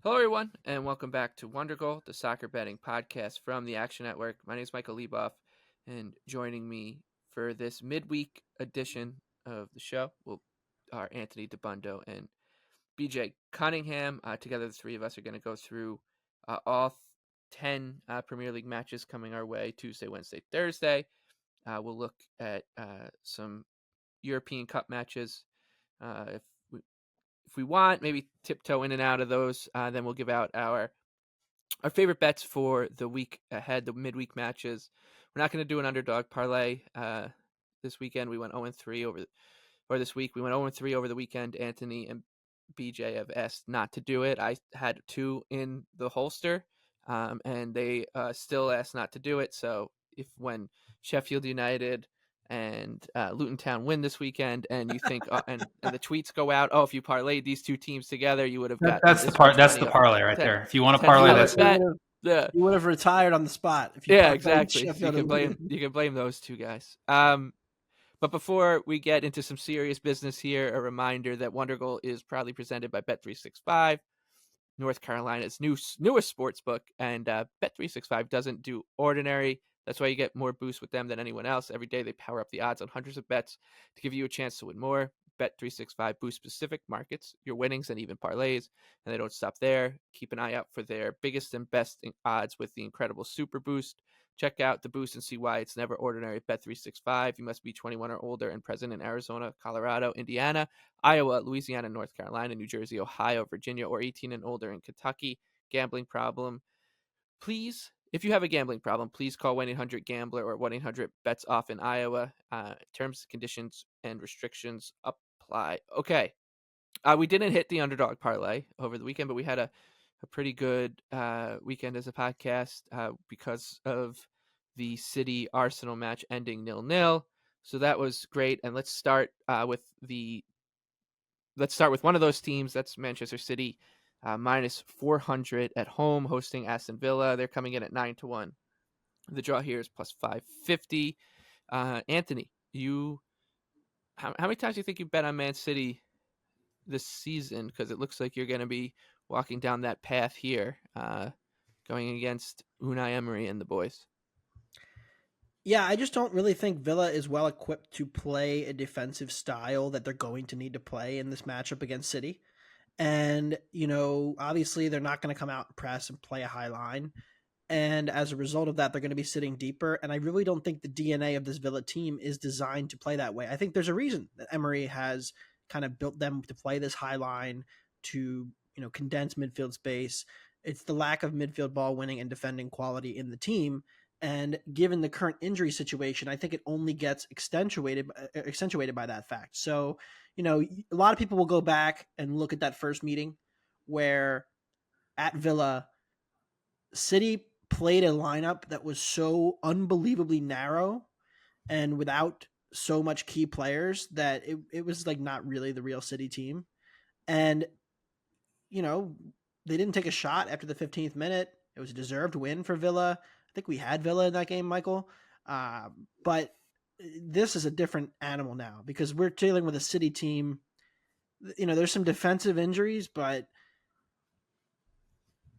Hello, everyone, and welcome back to Wondergoal, the soccer betting podcast from the Action Network. My name is Michael Lieboff, and joining me for this midweek edition of the show are Anthony DeBundo and BJ Cunningham. Together, the three of us are going to go through all 10 Premier League matches coming our way Tuesday, Wednesday, Thursday. We'll look at some European Cup matches. If we want, maybe tiptoe in and out of those. Then we'll give out our favorite bets for the week ahead, the midweek matches. We're not going to do an underdog parlay this weekend. We went 0-3 this week. We went 0-3 over the weekend. Anthony and BJ have asked not to do it. I had 2 in the holster, and they still asked not to do it. So when Sheffield United and Luton Town win this weekend, and you think and the tweets go out, if you parlayed these two teams together, you would have got that's the parlay right there. If you want to parlay, that's it. Yeah, you would have retired on the spot. If you exactly. You can blame those two guys. But before we get into some serious business here, a reminder that Wondergoal is proudly presented by Bet365, North Carolina's newest sportsbook, and Bet365 doesn't do ordinary. That's why you get more boosts with them than anyone else. Every day they power up the odds on hundreds of bets to give you a chance to win more. Bet365 boosts specific markets, your winnings, and even parlays, and they don't stop there. Keep an eye out for their biggest and best odds with the incredible Super Boost. Check out the boost and see why it's never ordinary at Bet365. You must be 21 or older and present in Arizona, Colorado, Indiana, Iowa, Louisiana, North Carolina, New Jersey, Ohio, Virginia, or 18 and older in Kentucky. Gambling problem? Please, if you have a gambling problem, please call 1-800-GAMBLER or 1-800-BETS-OFF in Iowa. Terms, conditions, and restrictions apply. Okay. We didn't hit the underdog parlay over the weekend, but we had a pretty good weekend as a podcast because of the City Arsenal match ending 0-0. So that was great. And let's start with one of those teams. That's Manchester City, minus 400 at home, hosting Aston Villa. They're coming in at 9-1. The draw here is plus 550. Anthony, how many times do you think you bet on Man City this season? Because it looks like you're going to be walking down that path here, going against Unai Emery and the boys. Yeah, I just don't really think Villa is well equipped to play a defensive style that they're going to need to play in this matchup against City. And, obviously they're not going to come out and press and play a high line. And as a result of that, they're going to be sitting deeper. And I really don't think the DNA of this Villa team is designed to play that way. I think there's a reason that Emery has kind of built them to play this high line, to condense midfield space. It's the lack of midfield ball winning and defending quality in the team. And given the current injury situation, I think it only gets accentuated by that fact. So, a lot of people will go back and look at that first meeting where at Villa, City played a lineup that was so unbelievably narrow and without so much key players that it was like not really the real City team. And they didn't take a shot after the 15th minute. It was a deserved win for Villa. I think we had Villa in that game, Michael. But this is a different animal now because we're dealing with a City team. There's some defensive injuries, but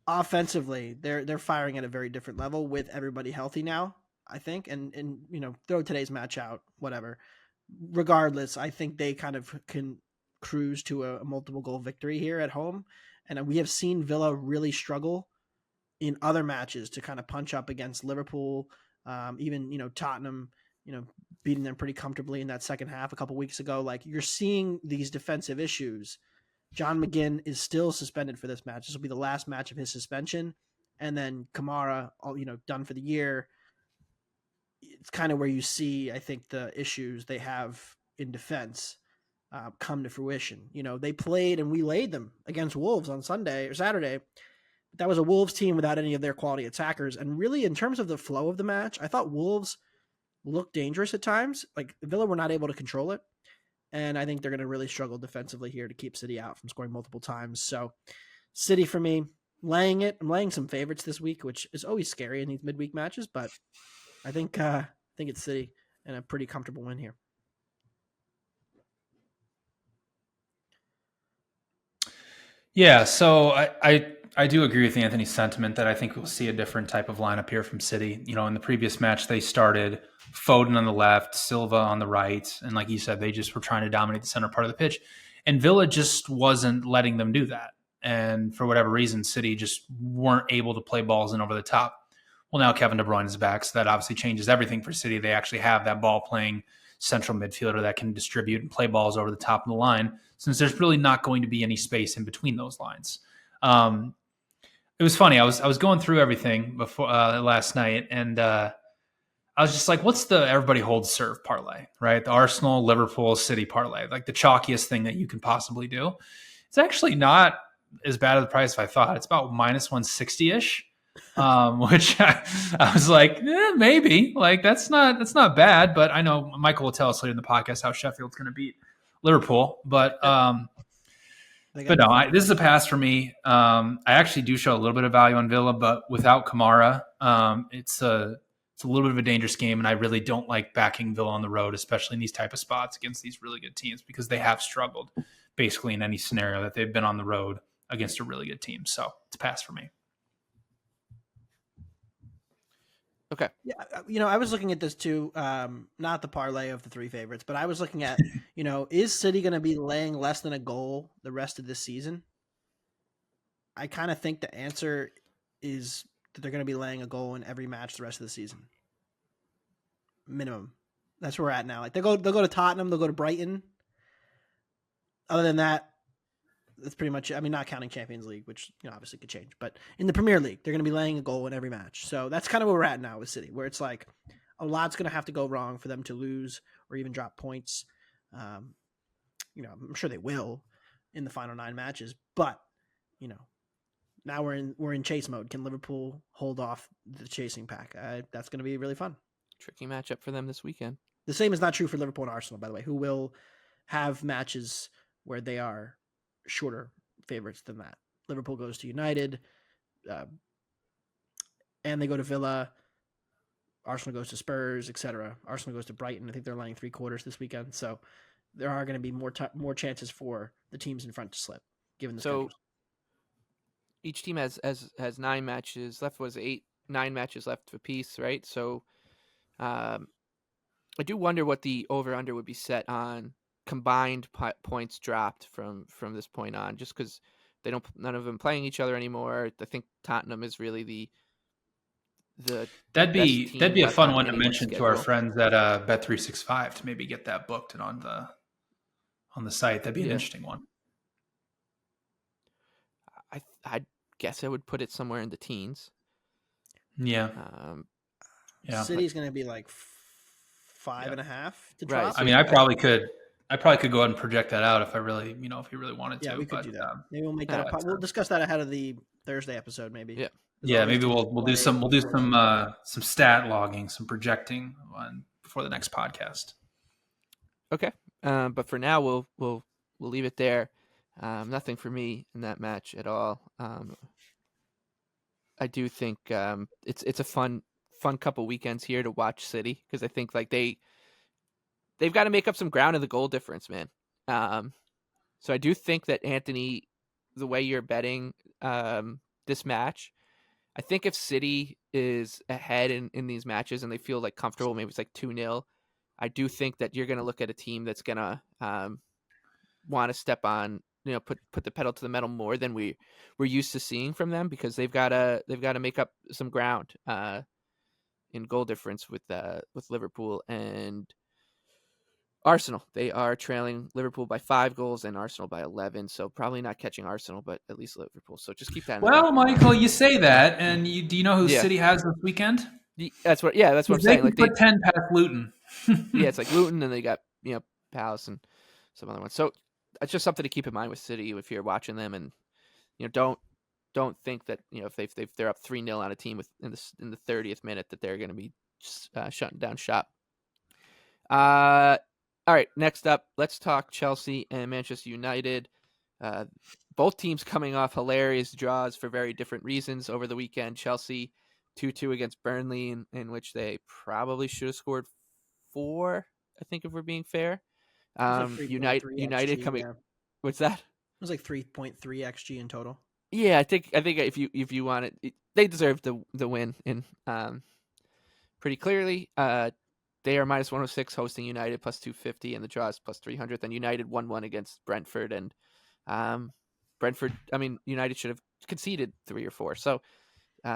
offensively, they're firing at a very different level with everybody healthy now, I think. And throw today's match out, whatever. Regardless, I think they kind of can cruise to a multiple goal victory here at home. And we have seen Villa really struggle in other matches to kind of punch up against Liverpool, even, Tottenham, beating them pretty comfortably in that second half a couple weeks ago. Like, you're seeing these defensive issues. John McGinn is still suspended for this match. This will be the last match of his suspension. And then Kamara, done for the year. It's kind of where you see, I think, the issues they have in defense come to fruition. They played and we laid them against Wolves on Sunday or Saturday. But that was a Wolves team without any of their quality attackers. And really, in terms of the flow of the match, I thought Wolves looked dangerous at times. Like, Villa were not able to control it. And I think they're going to really struggle defensively here to keep City out from scoring multiple times. So City for me, laying it. I'm laying some favorites this week, which is always scary in these midweek matches. But I think it's City and a pretty comfortable win here. Yeah, so I I do agree with Anthony's sentiment that I think we'll see a different type of lineup here from City. In the previous match, they started Foden on the left, Silva on the right. And like you said, they just were trying to dominate the center part of the pitch. And Villa just wasn't letting them do that. And for whatever reason, City just weren't able to play balls in over the top. Well, now Kevin De Bruyne is back, so that obviously changes everything for City. They actually have that ball-playing central midfielder that can distribute and play balls over the top of the line, since there's really not going to be any space in between those lines. It was funny. I was going through everything before last night, and I was just like, "What's the everybody holds serve parlay?" Right? The Arsenal, Liverpool, City parlay, like the chalkiest thing that you can possibly do. It's actually not as bad of the price as I thought. It's about minus 160 ish, which I was like, maybe. Like that's not bad. But I know Michael will tell us later in the podcast how Sheffield's going to beat Liverpool, but. But no, this is a pass for me. I actually do show a little bit of value on Villa, but without Kamara, it's a little bit of a dangerous game, and I really don't like backing Villa on the road, especially in these type of spots against these really good teams, because they have struggled basically in any scenario that they've been on the road against a really good team. So it's a pass for me. Okay. Yeah, I was looking at this too, not the parlay of the three favorites, but I was looking at, is City going to be laying less than a goal the rest of this season? I kind of think the answer is that they're going to be laying a goal in every match the rest of the season. Minimum. That's where we're at now. Like they'll go to Tottenham, they'll go to Brighton. Other than that, that's pretty much it. I mean, not counting Champions League, which obviously could change. But in the Premier League, they're going to be laying a goal in every match. So that's kind of where we're at now with City, where it's like a lot's going to have to go wrong for them to lose or even drop points. I'm sure they will in the final 9 matches. But now we're in chase mode. Can Liverpool hold off the chasing pack? That's going to be really fun. Tricky matchup for them this weekend. The same is not true for Liverpool and Arsenal, by the way, who will have matches where they are shorter favorites than that. Liverpool goes to United, and they go to Villa. Arsenal goes to Spurs, etc. Arsenal goes to Brighton. I think they're laying 3/4 this weekend, so there are going to be more chances for the teams in front to slip, given the schedules. Each team has 9 matches left. Was 9 matches left apiece, right? So, I do wonder what the over/under would be set on combined points dropped from this point on, just because none of them playing each other anymore. I think Tottenham is really the that'd be a fun one to mention to our friends at Bet365 to maybe get that booked and on the site. That'd be an interesting one. I guess I would put it somewhere in the teens. Yeah. City's going to be like 5.5 to drop. Right. I mean, I probably could go ahead and project that out if I really, if you really wanted to. Yeah, we could do that. Maybe we'll make that. We'll discuss that ahead of the Thursday episode, maybe. Yeah. Yeah, maybe we'll do some stat logging, some projecting before the next podcast. Okay. But for now, we'll leave it there. Nothing for me in that match at all. I do think it's a fun couple weekends here to watch City, because I think like they've got to make up some ground in the goal difference, man. So I do think that, Anthony, the way you're betting this match, I think if City is ahead in these matches and they feel like comfortable, maybe it's like 2-0, I do think that you're going to look at a team that's going to want to step on, put the pedal to the metal more than we're used to seeing from them, because they've got to make up some ground in goal difference with Liverpool and Arsenal. They are trailing Liverpool by 5 goals and Arsenal by 11, so probably not catching Arsenal, but at least Liverpool. So just keep that in mind. Well, Michael, you say that, and do you know who City has this weekend? That's what I'm saying. Like put 10 past Luton. Yeah, it's like Luton, and they got Palace and some other ones. So it's just something to keep in mind with City if you're watching them, and don't think that if they're up 3-0 on a team in the 30th minute that they're going to be shutting down shop. All right, next up, let's talk Chelsea and Manchester United. Both teams coming off hilarious draws for very different reasons over the weekend. Chelsea 2-2 against Burnley, in which they probably should have scored 4, I think, if we're being fair. Like United XG, coming. yeah. What's that? It was like 3.3 XG in total. Yeah, I think if you want it, they deserve the win in pretty clearly. They are minus 106 hosting United plus 250, and the draw is plus 300. Then United 1-1 against Brentford, and Brentford. I mean, United should have conceded 3 or 4. So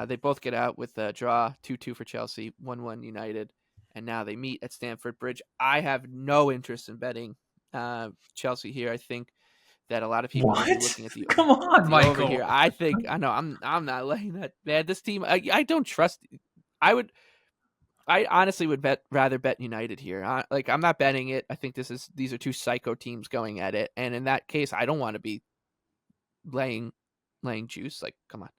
they both get out with a draw, 2-2 for Chelsea, 1-1 United, and now they meet at Stamford Bridge. I have no interest in betting Chelsea here. I think that a lot of people will be looking at the Come on, Michael. over here. I know I'm not laying that. Man, this team, I don't trust. I honestly would rather bet United here. I'm not betting it. I think these are two psycho teams going at it, and in that case, I don't want to be laying juice. Like, come on.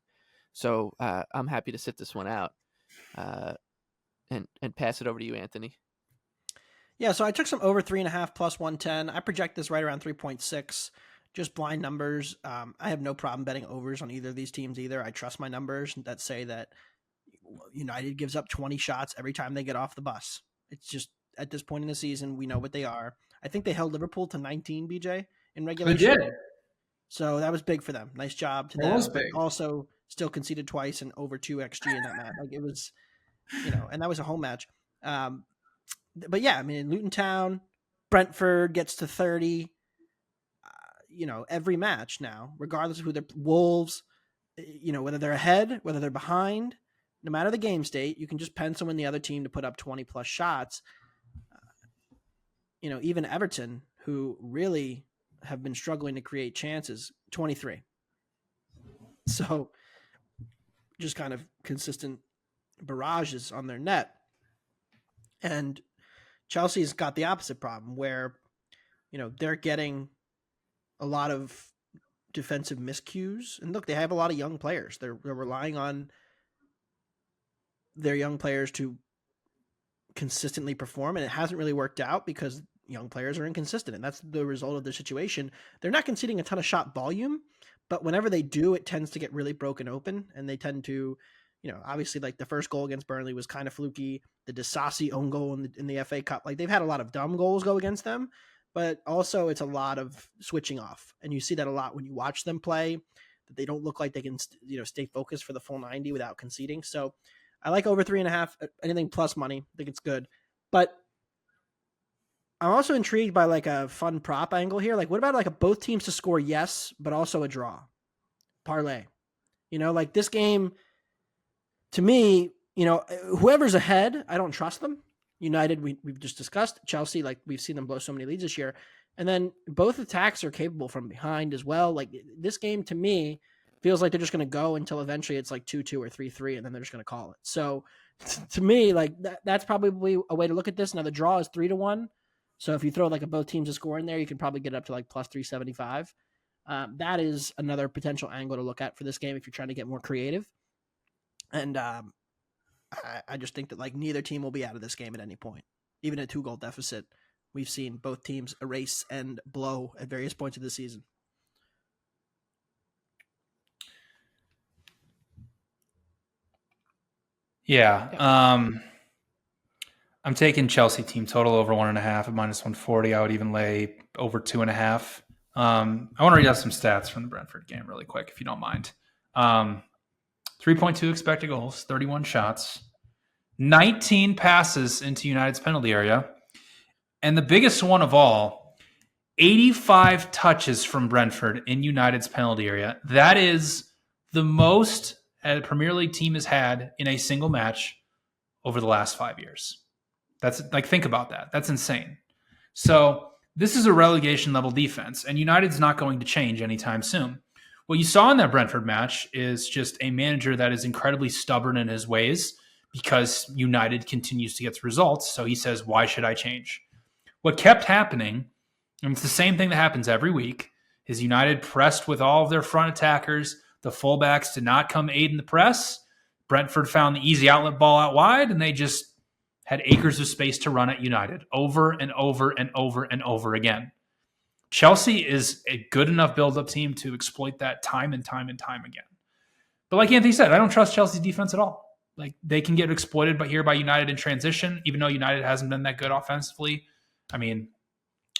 So I'm happy to sit this one out, and pass it over to you, Anthony. Yeah, so I took some over 3.5 plus 110. I project this right around 3.6. Just blind numbers. I have no problem betting overs on either of these teams either. I trust my numbers that say that United gives up 20 shots every time they get off the bus. It's just at this point in the season, we know what they are. I think they held Liverpool to 19, BJ, in regulation. They did. So that was big for them. Nice job to them. That was big. Also, still conceded twice and over 2 XG in that match. Like, it was, and that was a home match. But yeah, I mean, Luton Town, Brentford gets to 30. Every match now, regardless of who they're Wolves, whether they're ahead, whether they're behind, no matter the game state, you can just pencil in the other team to put up 20 plus shots. Even Everton, who really have been struggling to create chances, 23. So just kind of consistent barrages on their net. And Chelsea's got the opposite problem where, they're getting a lot of defensive miscues. And look, they have a lot of young players. They're relying on their young players to consistently perform, and it hasn't really worked out because young players are inconsistent, and that's the result of the situation. They're not conceding a ton of shot volume, but whenever they do, it tends to get really broken open, and they tend to, obviously, like the first goal against Burnley was kind of fluky. The Disasi own goal in the FA Cup, like they've had a lot of dumb goals go against them, but also it's a lot of switching off, and you see that a lot when you watch them play, that they don't look like they can, stay focused for the full 90 without conceding. So I like over 3.5, anything plus money. I think it's good. But I'm also intrigued by like a fun prop angle here. Like, what about like both teams to score yes, but also a draw? Parlay. Like this game, to me, whoever's ahead, I don't trust them. United, we've just discussed. Chelsea, like we've seen them blow so many leads this year. And then both attacks are capable from behind as well. Like this game, to me, feels like they're just going to go until eventually it's like 2-2 or 3-3, and then they're just going to call it. So to me, like that's probably a way to look at this. Now the draw is 3-1. So if you throw like a both teams to score in there, you can probably get up to like plus 375. That is another potential angle to look at for this game if you're trying to get more creative. And I just think that like neither team will be out of this game at any point. Even a 2-goal deficit, we've seen both teams erase and blow at various points of the season. Yeah. I'm taking Chelsea team total over 1.5 at minus 140. I would even lay over 2.5. I want to read out some stats from the Brentford game really quick, if you don't mind. 3.2 expected goals, 31 shots, 19 passes into United's penalty area. And the biggest one of all, 85 touches from Brentford in United's penalty area. That is the most a Premier League team has had in a single match over the last 5 years. That's like, think about that. That's insane. So this is a relegation level defense, and United's not going to change anytime soon. What you saw in that Brentford match is just a manager that is incredibly stubborn in his ways because United continues to get results. So he says, why should I change? What kept happening, and it's the same thing that happens every week, is United pressed with all of their front attackers. The fullbacks did not come aid in the press. Brentford found the easy outlet ball out wide, and they just had acres of space to run at United over and over and over and over again. Chelsea is a good enough build-up team to exploit that time and time and time again. But like Anthony said, I don't trust Chelsea's defense at all. Like, they can get exploited by United in transition, even though United hasn't been that good offensively. I mean,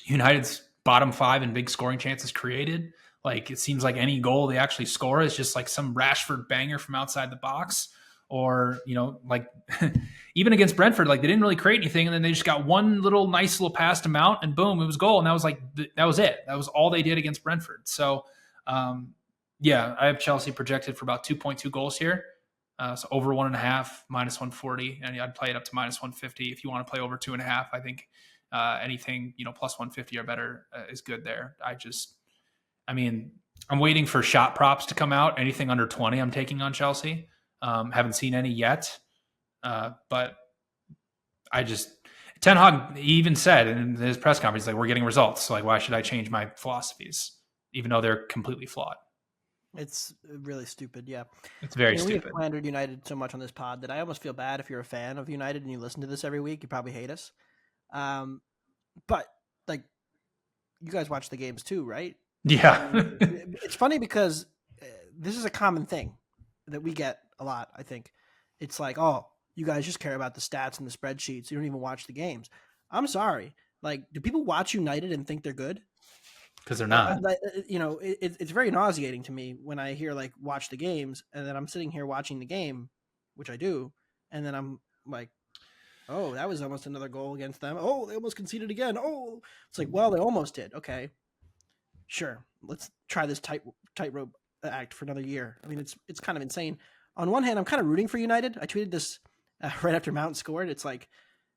United's bottom 5 in big scoring chances created. Like, it seems like any goal they actually score is just like some Rashford banger from outside the box, or, like even against Brentford, like they didn't really create anything, and then they just got one nice little pass to Mount, and boom, it was goal, and that was that was it. That was all they did against Brentford. So, yeah, I have Chelsea projected for about 2.2 goals here. So over 1.5, -140, and I'd play it up to -150 if you want to play over 2.5. I think anything plus 150 or better is good there. I'm waiting for shot props to come out. Anything under 20, I'm taking on Chelsea. Haven't seen any yet, but Ten Hag even said in his press conference, like, we're getting results, so like, why should I change my philosophies, even though they're completely flawed? It's really stupid, yeah. It's very We stupid. have slandered United so much on this pod that I almost feel bad if you're a fan of United and you listen to this every week. You probably hate us. But, like, you guys watch the games too, right? Yeah. It's funny because this is a common thing that we get a lot, I think. It's like, oh, you guys just care about the stats and the spreadsheets. You don't even watch the games. I'm sorry. Like, do people watch United and think they're good? Because they're not. It's very nauseating to me when I hear, like, watch the games, and then I'm sitting here watching the game, which I do, and then I'm like, oh, that was almost another goal against them. Oh, they almost conceded again. Oh, it's like, well, they almost did. Okay, sure. Let's try this tightrope act for another year. I mean, it's kind of insane. On one hand, I'm kind of rooting for United. I tweeted this right after Mount scored. It's like,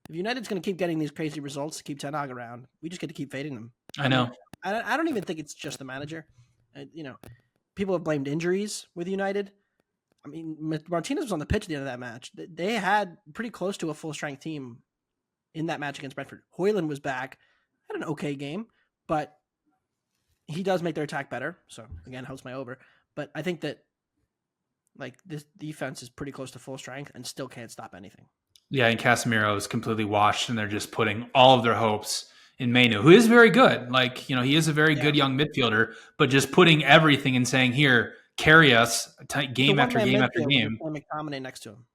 if United's going to keep getting these crazy results to keep Ten Hag around, we just get to keep fading them. I know. I don't even think it's just the manager. People have blamed injuries with United. I mean, Martinez was on the pitch at the end of that match. They had pretty close to a full-strength team in that match against Brentford. Haaland was back, had an okay game, but he does make their attack better. So, again, helps my over. But I think that, like, this defense is pretty close to full strength and still can't stop anything. Yeah, and Casemiro is completely washed, and they're just putting all of their hopes in Mainu, who is very good. Like, he is a very good young midfielder, but just putting everything and saying, here, carry us game after game after game. McTominay next to him.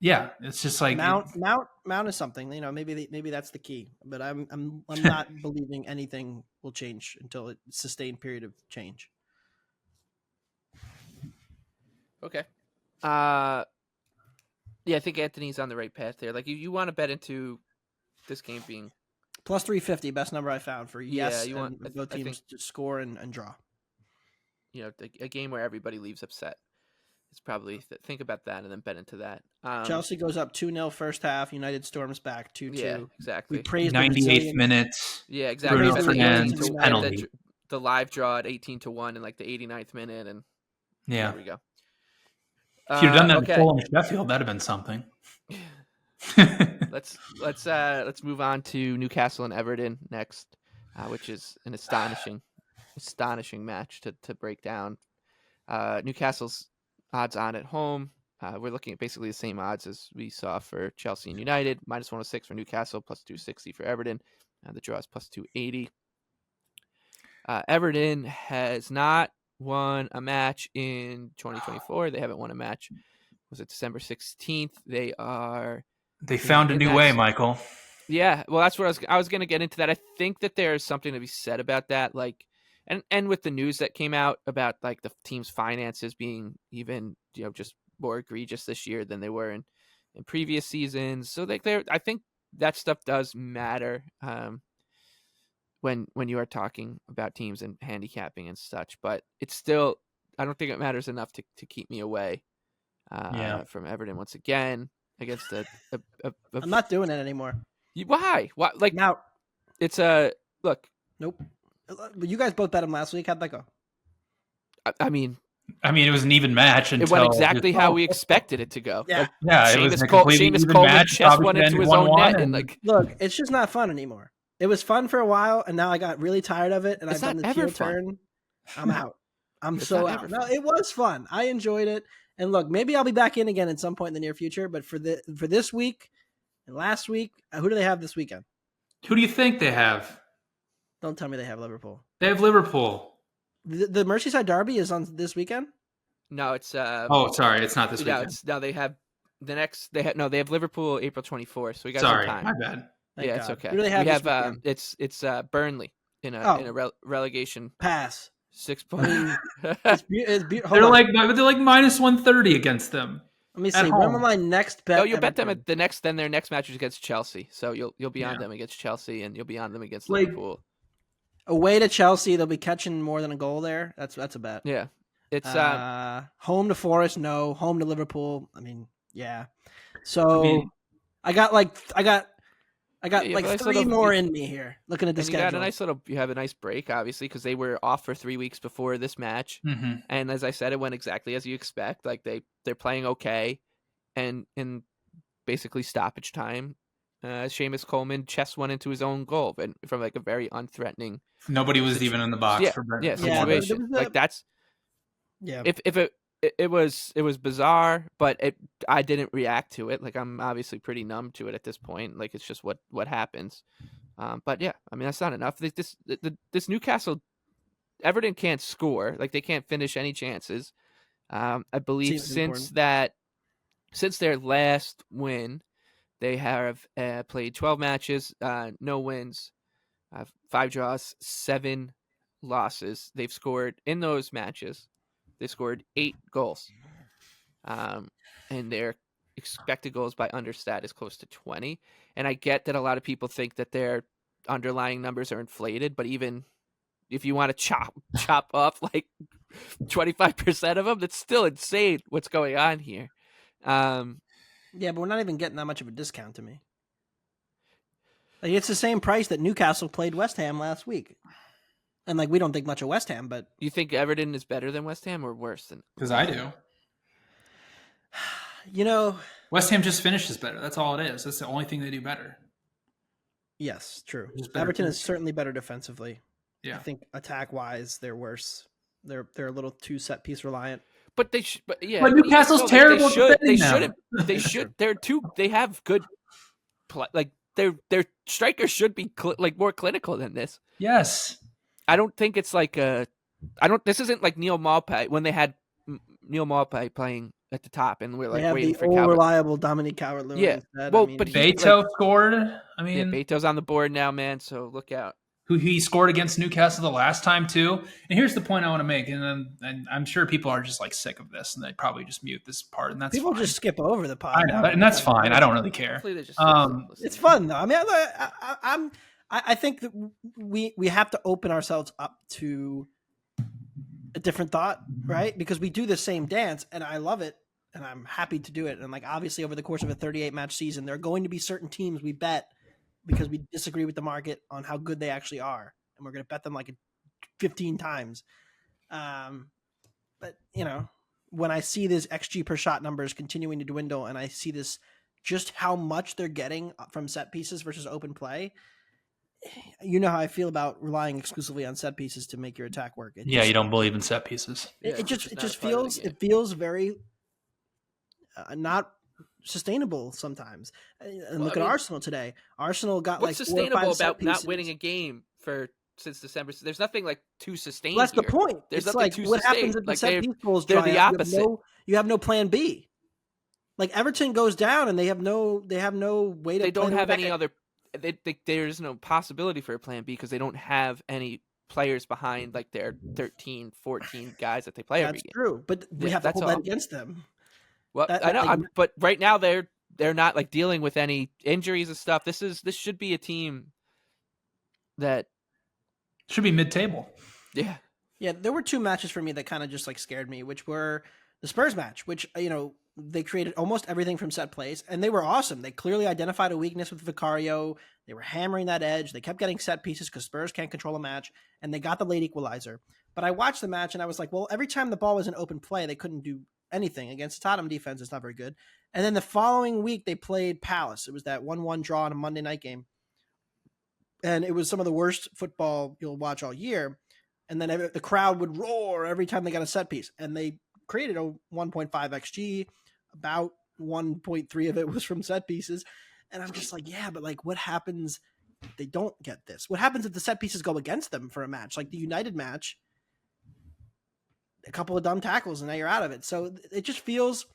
Yeah, it's just like Mount is something. Maybe that's the key. But I'm not believing anything will change until it's a sustained period of change. Okay. Yeah, I think Anthony's on the right path there. Like, you want to bet into this game being plus 350, best number I found for you want both teams to score and draw. A game where everybody leaves upset. It's probably think about that and then bet into that. Chelsea goes up 2-0 first half. United storms back 2-2. Yeah, exactly. We praise 98th minute. Yeah, exactly. Bruno Fernandes penalty. The live draw at 18-1 in like the 89th minute, and there we go. If you'd done that in Fulham and Sheffield, that'd have been something. Let's move on to Newcastle and Everton next, which is an astonishing match to break down. Newcastle's odds on at home. We're looking at basically the same odds as we saw for Chelsea and United. -106 for Newcastle, +260 for Everton. The draw is +280. Everton has not won a match in 2024. They haven't won a match. Was it December 16th? They found a new way, Michael. Yeah, well, that's what I was going to get into that. I think that there's something to be said about that. Like, and with the news that came out about like the team's finances being even, just more egregious this year than they were in previous seasons. So I think that stuff does matter when you are talking about teams and handicapping and such. But it's still, I don't think it matters enough to keep me away from Everton once again against a I'm not doing it anymore. Why? Like, now, it's a look. Nope. You guys both bet him last week. How'd that go? I mean, it was an even match. It went exactly how we expected it to go. Yeah, it was a completely even Coleman match. chest went into his own net, and like, look, it's just not fun anymore. It was fun for a while, and now I got really tired of it, and I've done the heel turn. I'm out. I'm so out. No, it was fun. I enjoyed it, and look, maybe I'll be back in again at some point in the near future. But for this week and last week, who do they have this weekend? Who do you think they have? Don't tell me they have Liverpool. They have Liverpool. The Merseyside Derby is on this weekend? No, it's sorry, it's not this weekend. They have the next. They have Liverpool April 24th. So we got some time. My bad. Thank God. It's okay. Who do they have we have it's Burnley in a relegation pass. 6 I points. mean, hold They're on. like minus 130 against them. Let me at see. When home. will my next bet? No, you'll bet them Everton? at the next. Then their next match is against Chelsea, so you'll be on Yeah. them against Chelsea, and you'll be on them against Like- Liverpool. Away to Chelsea, they'll be catching more than a goal there. That's a bet. Yeah, it's Home to Forest, no. Home to Liverpool, I mean, yeah. So I mean, I got like Yeah, like but I 3 sort of- more in me here. Looking at the and you got a schedule. nice little. You have a nice break, obviously, because they were off for 3 weeks before this match, mhm. and as I said, it went exactly as you expect. Like they're playing okay, and in basically stoppage time, Seamus Coleman chest one into his own goal, and from like a very unthreatening. Nobody was even in the box Yeah, for Brentford. yeah, Yeah, there situation. was Like that's Yeah. if it was bizarre, but I didn't react to it. Like I'm obviously pretty numb to it at this point. Like it's just what happens. But yeah, I mean that's not enough. This Newcastle, Everton can't score. Like they can't finish any chances. I believe Seems important. since their last win, they have played 12 matches, no wins, 5 draws, 7 losses. They've scored in those matches. They scored 8 goals, and their expected goals by understat is close to 20. And I get that a lot of people think that their underlying numbers are inflated, but even if you want to chop up like 25% of them, that's still insane what's going on here. Yeah, but we're not even getting that much of a discount to me. Like it's the same price that Newcastle played West Ham last week. And like we don't think much of West Ham, but You think Everton is better than West Ham or worse than? Because I do. you know, West Ham just finishes better. That's all it is. That's the only thing they do better. yes, true. Just better Everton is finishing. certainly better defensively. Yeah. I think attack wise, they're worse. They're a little too set piece reliant. But they should. But yeah, But even Newcastle's so, like, terrible at They should. defending They now. shouldn't. They should. They're too. They have good. Like their strikers should be like more clinical than this. Yes. I don't think it's like a. I don't. This isn't like Neil Maupay when they had Neil Maupay playing at the top, and we're They like have waiting the for old Calvert. reliable Dominic Calvert-Lewin Yeah. instead. Well, I mean, but he- Beto scored. I Yeah, mean, Beto's on the board now, man. So look out. who he scored against Newcastle the last time too. And here's the point I want to make, and I'm sure people are just like sick of this, and they probably just mute this part, and that's people fine. just skip over the pod. I know, and that's fine. I don't really care. Hopefully they just. It's fun though. I mean, I think that we have to open ourselves up to a different thought, right? Because we do the same dance, and I love it, and I'm happy to do it. And like obviously, over the course of a 38 match season, there are going to be certain teams we bet because we disagree with the market on how good they actually are, and we're going to bet them like 15 times. But you know, when I see these XG per shot numbers continuing to dwindle, and I see this just how much they're getting from set pieces versus open play, you know how I feel about relying exclusively on set pieces to make your attack work. You don't believe in set pieces. It just feels very not sustainable sometimes. And look at Arsenal today. Arsenal got what's like 4 or 5 sustainable set about not pieces. winning a game since December? There's nothing like too sustained. Well, that's here. the point. There's it's nothing like too what sustained. happens if the Like set piece goals they're dry the up? opposite. You have no plan B. Like Everton goes down and they have no way to. They don't play have back any other. There's no possibility for a plan B because they don't have any players behind like their 13, 14 guys that they play every That's game. true, but we have to hold that against them. Well, I know, but right now they're not like dealing with any injuries and stuff. This should be a team that should be mid-table. Yeah. Yeah, there were 2 matches for me that kind of just like scared me, which were the Spurs match, which they created almost everything from set plays, and they were awesome. They clearly identified a weakness with Vicario. They were hammering that edge. They kept getting set pieces because Spurs can't control a match, and they got the late equalizer. But I watched the match, and I was like, well, every time the ball was in open play, they couldn't do anything against Tottenham defense. It's not very good. And then the following week, they played Palace. It was that 1-1 draw in a Monday night game, and it was some of the worst football you'll watch all year. And then the crowd would roar every time they got a set piece, and they created a 1.5 XG. About 1.3 of it was from set pieces. And I'm just like, yeah, but like what happens if they don't get this? What happens if the set pieces go against them for a match? Like the United match, a couple of dumb tackles and now you're out of it. So it just feels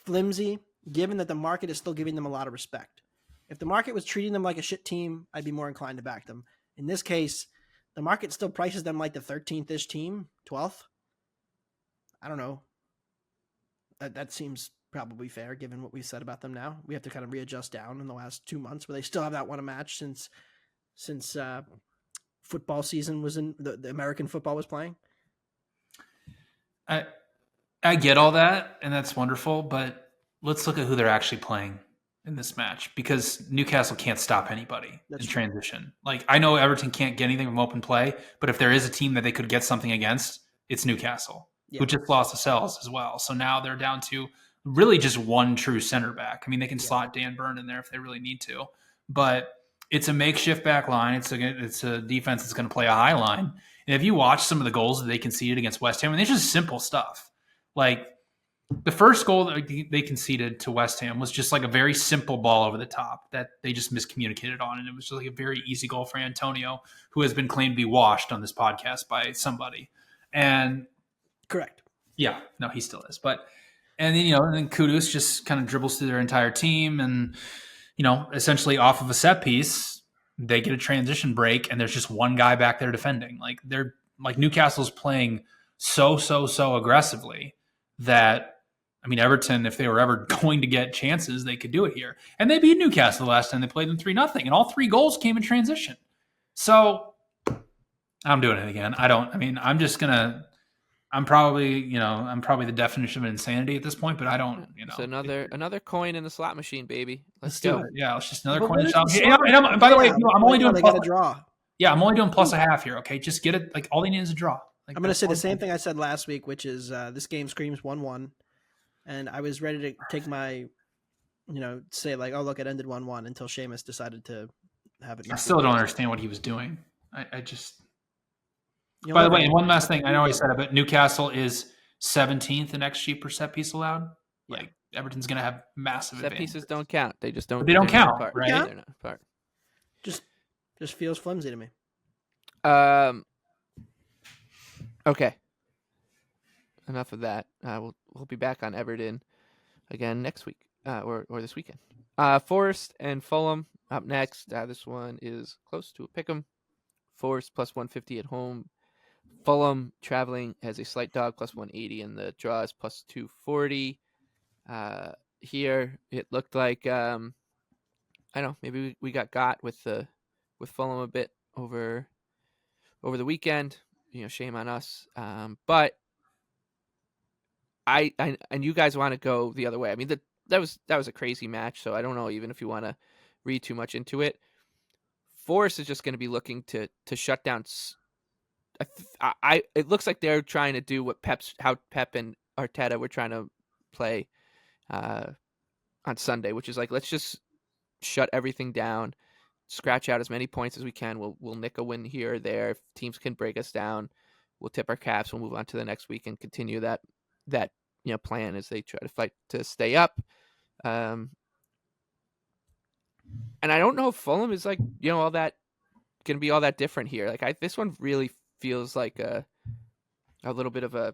flimsy given that the market is still giving them a lot of respect. If the market was treating them like a shit team, I'd be more inclined to back them. In this case, the market still prices them like the 13th-ish team, 12th. I don't know. That seems probably fair given what we said about them now. We have to kind of readjust down in the last 2 months, but they still have not won a match since football season was in the American football was playing. I get all that, and that's wonderful, but let's look at who they're actually playing in this match, because Newcastle can't stop anybody in transition. Like, I know Everton can't get anything from open play, but if there is a team that they could get something against, it's Newcastle, who just lost to Sells as well. So now they're down to really just one true center back. I mean, they can slot Dan Burn in there if they really need to, but it's a makeshift back line. It's a defense that's going to play a high line. And if you watch some of the goals that they conceded against West Ham, and it's just simple stuff. Like, the first goal that they conceded to West Ham was just like a very simple ball over the top that they just miscommunicated on. And it was just like a very easy goal for Antonio, who has been claimed to be washed on this podcast by somebody. And correct. Yeah, no, he still is. But, and then, and then Kudus just kind of dribbles through their entire team. And, essentially off of a set piece, they get a transition break and there's just one guy back there defending. Like Newcastle's playing so aggressively that, I mean, Everton, if they were ever going to get chances, they could do it here. And they beat Newcastle the last time they played them 3-0, and all 3 goals came in transition. So I'm doing it again. I'm probably the definition of insanity at this point, but I don't, It's another coin in the slot machine, baby. Let's do go. it. Yeah, it's just another coin in the shop. And by the way, I'm only doing plus a draw. Yeah, I'm only doing plus a half here. Okay, just get it. Like, all they need is a draw. I'm going to say the same thing I said last week, which is this game screams 1-1. And I was ready to take my, say like, oh, look, it ended 1-1 until Seamus decided to have it. I still don't understand what he was doing. I just. By the way, and one last thing, I know I said it, but Newcastle is 17th in XG per set piece allowed. Like, Everton's going to have massive set pieces don't count. They just don't. They don't count, right? Yeah. They're not part. Just feels flimsy to me. Okay. Enough of that. We'll be back on Everton again next week or this weekend. Forest and Fulham up next. This one is close to a pick'em. Forest plus 150 at home. Fulham traveling has a slight dog plus 180, and the draw is plus 240. Here it looked like I don't know, maybe we got with Fulham a bit over the weekend. Shame on us. But I and you guys want to go the other way. I mean, that was a crazy match, so I don't know even if you want to read too much into it. Forest is just going to be looking to shut down. It looks like they're trying to do how Pep and Arteta were trying to play on Sunday, which is like, let's just shut everything down, scratch out as many points as we can. We'll nick a win here or there. If teams can break us down, we'll tip our caps. We'll move on to the next week and continue that plan as they try to fight to stay up. And I don't know if Fulham is all that going to be all that different here. Like, this one really feels like a little bit of a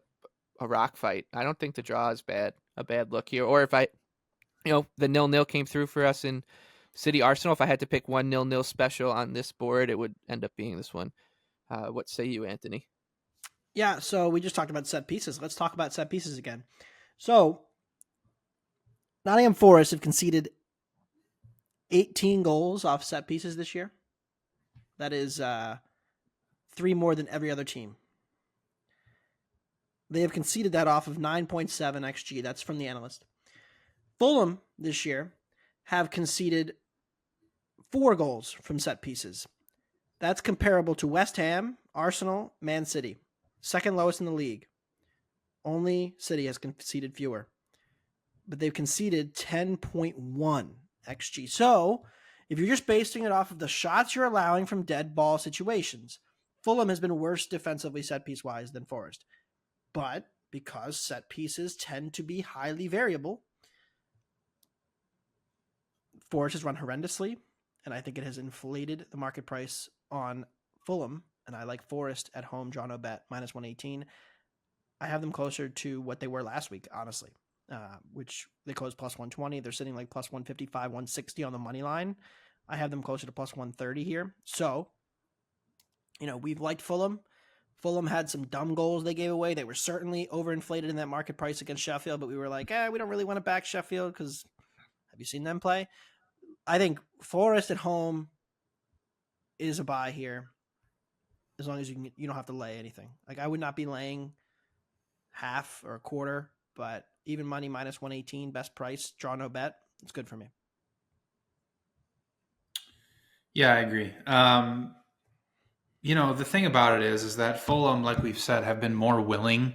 rock fight. I don't think the draw is a bad look here. Or if the 0-0 came through for us in City Arsenal, if I had to pick one 0-0 special on this board, it would end up being this one. What say you, Anthony? Yeah, so we just talked about set pieces. Let's talk about set pieces again. So Nottingham Forest have conceded 18 goals off set pieces this year. That is 3 more than every other team. They have conceded that off of 9.7 XG. That's from the analyst. Fulham this year have conceded 4 goals from set pieces. That's comparable to West Ham, Arsenal, Man City. Second lowest in the league. Only City has conceded fewer. But they've conceded 10.1 XG. So, if you're just basing it off of the shots you're allowing from dead ball situations, Fulham has been worse defensively set piece wise than Forest. But because set pieces tend to be highly variable, Forest has run horrendously, and I think it has inflated the market price on Fulham, and I like Forest at home, draw no bet, minus 118. I have them closer to what they were last week, honestly, which they closed plus 120. They're sitting like plus 155, 160 on the money line. I have them closer to plus 130 here. So we've liked Fulham. Fulham had some dumb goals they gave away. They were certainly overinflated in that market price against Sheffield, but we were like, we don't really want to back Sheffield because have you seen them play? I think Forest at home is a buy here, as long as you don't have to lay anything. Like, I would not be laying half or a quarter, but even money minus 118, best price, draw no bet. It's good for me. Yeah, I agree. The thing about it is that Fulham, like we've said, have been more willing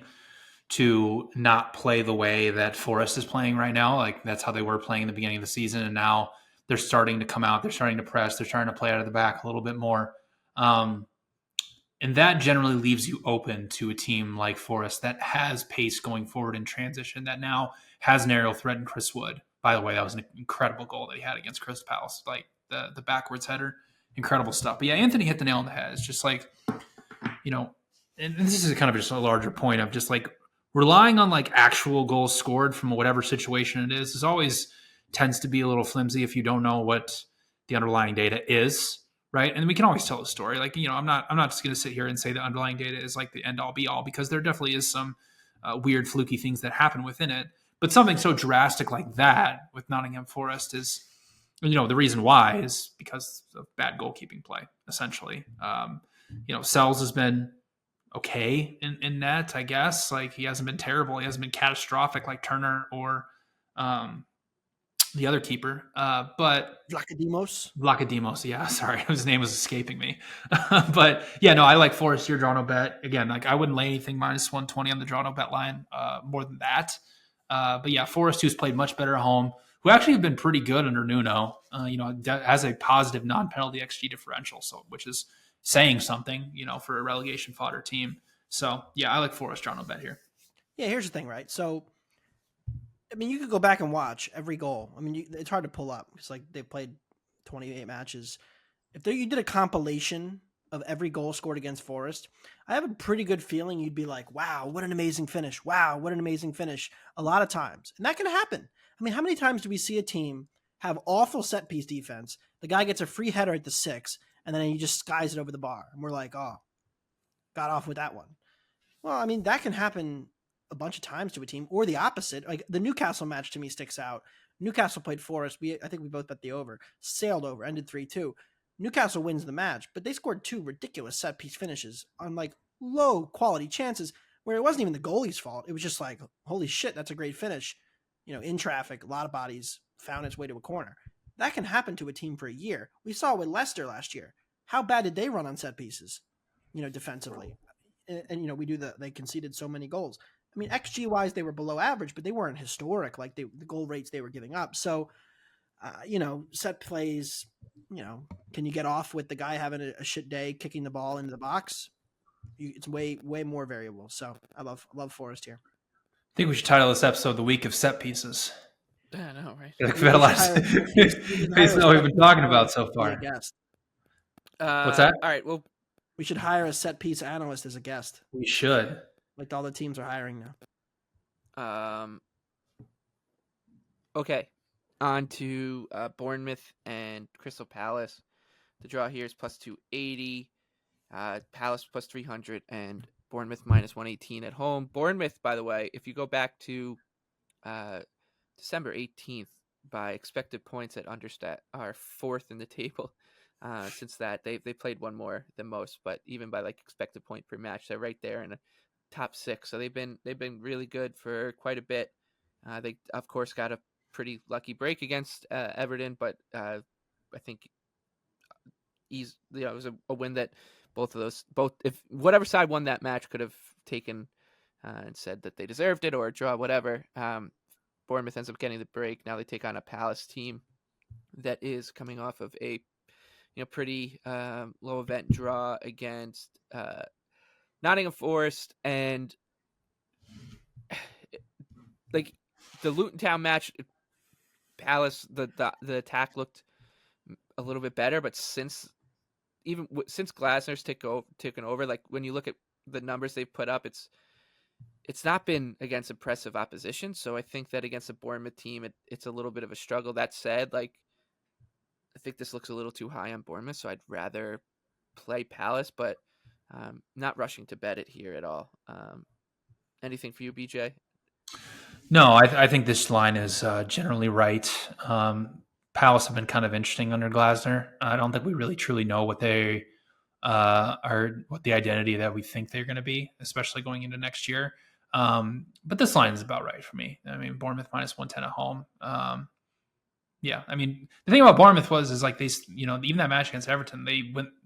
to not play the way that Forest is playing right now. Like, that's how they were playing in the beginning of the season. And now they're starting to come out. They're starting to press. They're trying to play out of the back a little bit more. And that generally leaves you open to a team like Forest that has pace going forward in transition, that now has an aerial threat in Chris Wood. By the way, that was an incredible goal that he had against Crystal Palace, like the backwards header. Incredible stuff. But yeah, Anthony hit the nail on the head. It's just like, and this is kind of just a larger point of just like relying on like actual goals scored from whatever situation it is always tends to be a little flimsy if you don't know what the underlying data is, right? And we can always tell a story. Like, I'm not just going to sit here and say the underlying data is like the end all be all, because there definitely is some weird fluky things that happen within it. But something so drastic like that with Nottingham Forest is, the reason why is because of bad goalkeeping play, essentially. Sells has been okay in net, I guess. Like, he hasn't been terrible. He hasn't been catastrophic like Turner or the other keeper. But Vlachodimos, yeah, sorry, his name was escaping me. But yeah, no, I like Forest here, draw no bet. Again, like, I wouldn't lay anything minus 120 on the draw no bet line more than that. But yeah, Forest, who's played much better at home, who actually have been pretty good under Nuno, has a positive non-penalty XG differential, so which is saying something, for a relegation fodder team. So yeah, I like Forest, draw no bet here. Yeah, here's the thing, right? So, I mean, you could go back and watch every goal. I mean, it's hard to pull up because like they played 28 matches. If you did a compilation of every goal scored against Forest, I have a pretty good feeling you'd be like, wow, what an amazing finish. Wow, what an amazing finish. A lot of times. And that can happen. I mean, how many times do we see a team have awful set piece defense? The guy gets a free header at the 6, and then he just skies it over the bar. And we're like, oh, got off with that one. Well, I mean, that can happen a bunch of times to a team, or the opposite. Like, the Newcastle match to me sticks out. Newcastle played Forest. I think we both bet the over. Sailed over, ended 3-2. Newcastle wins the match, but they scored 2 ridiculous set piece finishes on like low quality chances where it wasn't even the goalie's fault. It was just like, holy shit, that's a great finish. In traffic, a lot of bodies found its way to a corner. That can happen to a team for a year. We saw it with Leicester last year. How bad did they run on set pieces, defensively? And they conceded so many goals. I mean, XG wise, they were below average, but they weren't historic like the goal rates they were giving up. So, set plays, can you get off with the guy having a shit day kicking the ball into the box? It's way more variable. So I love Forest here. I think we should title this episode "The Week of Set Pieces." I know, right? Based on what we've been talking about so far. What's that? All right. Well, we should hire a set piece analyst as a guest. We should. Like all the teams are hiring now. Okay. On to Bournemouth and Crystal Palace. The draw here is plus 280. Palace plus 300 and Bournemouth minus 118 at home. Bournemouth, by the way, if you go back to December 18th, by expected points at Understat, are 4th in the table. Since that, they played one more than most, but even by like expected point per match, they're right there in the top 6. So they've been really good for quite a bit. They of course got a pretty lucky break against Everton, but I think it was a win that both if whatever side won that match could have taken and said that they deserved it or a draw, whatever. Bournemouth ends up getting the break. Now they take on a Palace team that is coming off of a pretty low event draw against Nottingham Forest, and like the Luton Town match, Palace the attack looked a little bit better, but since Glasner's taken over, like when you look at the numbers they've put up, it's not been against impressive opposition. So I think that against the Bournemouth team, it's a little bit of a struggle. That said, like I think this looks a little too high on Bournemouth, so I'd rather play Palace. But Not rushing to bet it here at all. Anything for you, BJ? No, I think this line is generally right. Palace have been kind of interesting under Glasner. I don't think we really truly know what they what the identity that we think they're going to be, especially going into next year. But this line is about right for me. I mean, Bournemouth minus 110 at home. Yeah, I mean, the thing about Bournemouth is like they, even that match against Everton,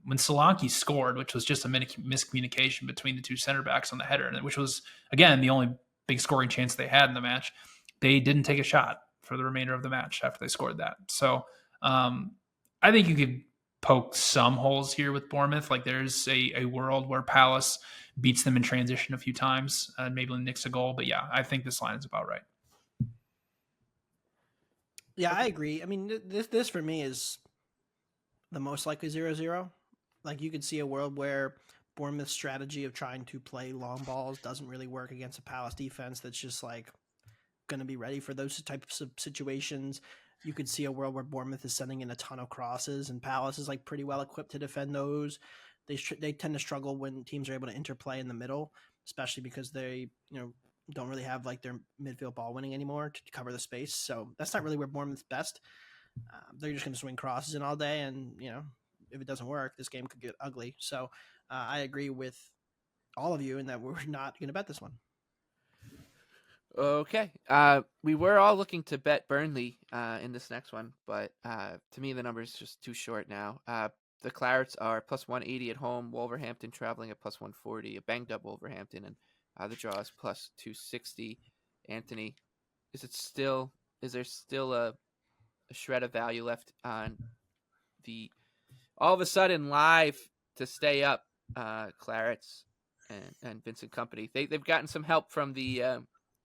when Solanke scored, which was just a miscommunication between the two center backs on the header, which was again the only big scoring chance they had in the match. They didn't take a shot for the remainder of the match after they scored that. So I think you could poke some holes here with Bournemouth. Like there's a world where Palace beats them in transition a few times and maybe nicks a goal. But yeah, I think this line is about right. Yeah, I agree. I mean, this for me is the most likely 0-0. Like you could see a world where Bournemouth's strategy of trying to play long balls doesn't really work against a Palace defense that's just like going to be ready for those types of situations. You could see a world where Bournemouth is sending in a ton of crosses and Palace is like pretty well equipped to defend those. They tend to struggle when teams are able to interplay in the middle, especially because they, don't really have like their midfield ball winning anymore to cover the space. So that's not really where Bournemouth's best. They're just going to swing crosses in all day. And, if it doesn't work, this game could get ugly. So I agree with all of you in that we're not going to bet this one. Okay. We were all looking to bet Burnley in this next one, but to me, the number is just too short now. The Clarets are plus 180 at home, Wolverhampton traveling at plus 140, a banged up Wolverhampton, and the draw is plus 260. Anthony, is there still a shred of value left on the all of a sudden live to stay up Clarets and Vincent Company? They've gotten some help from the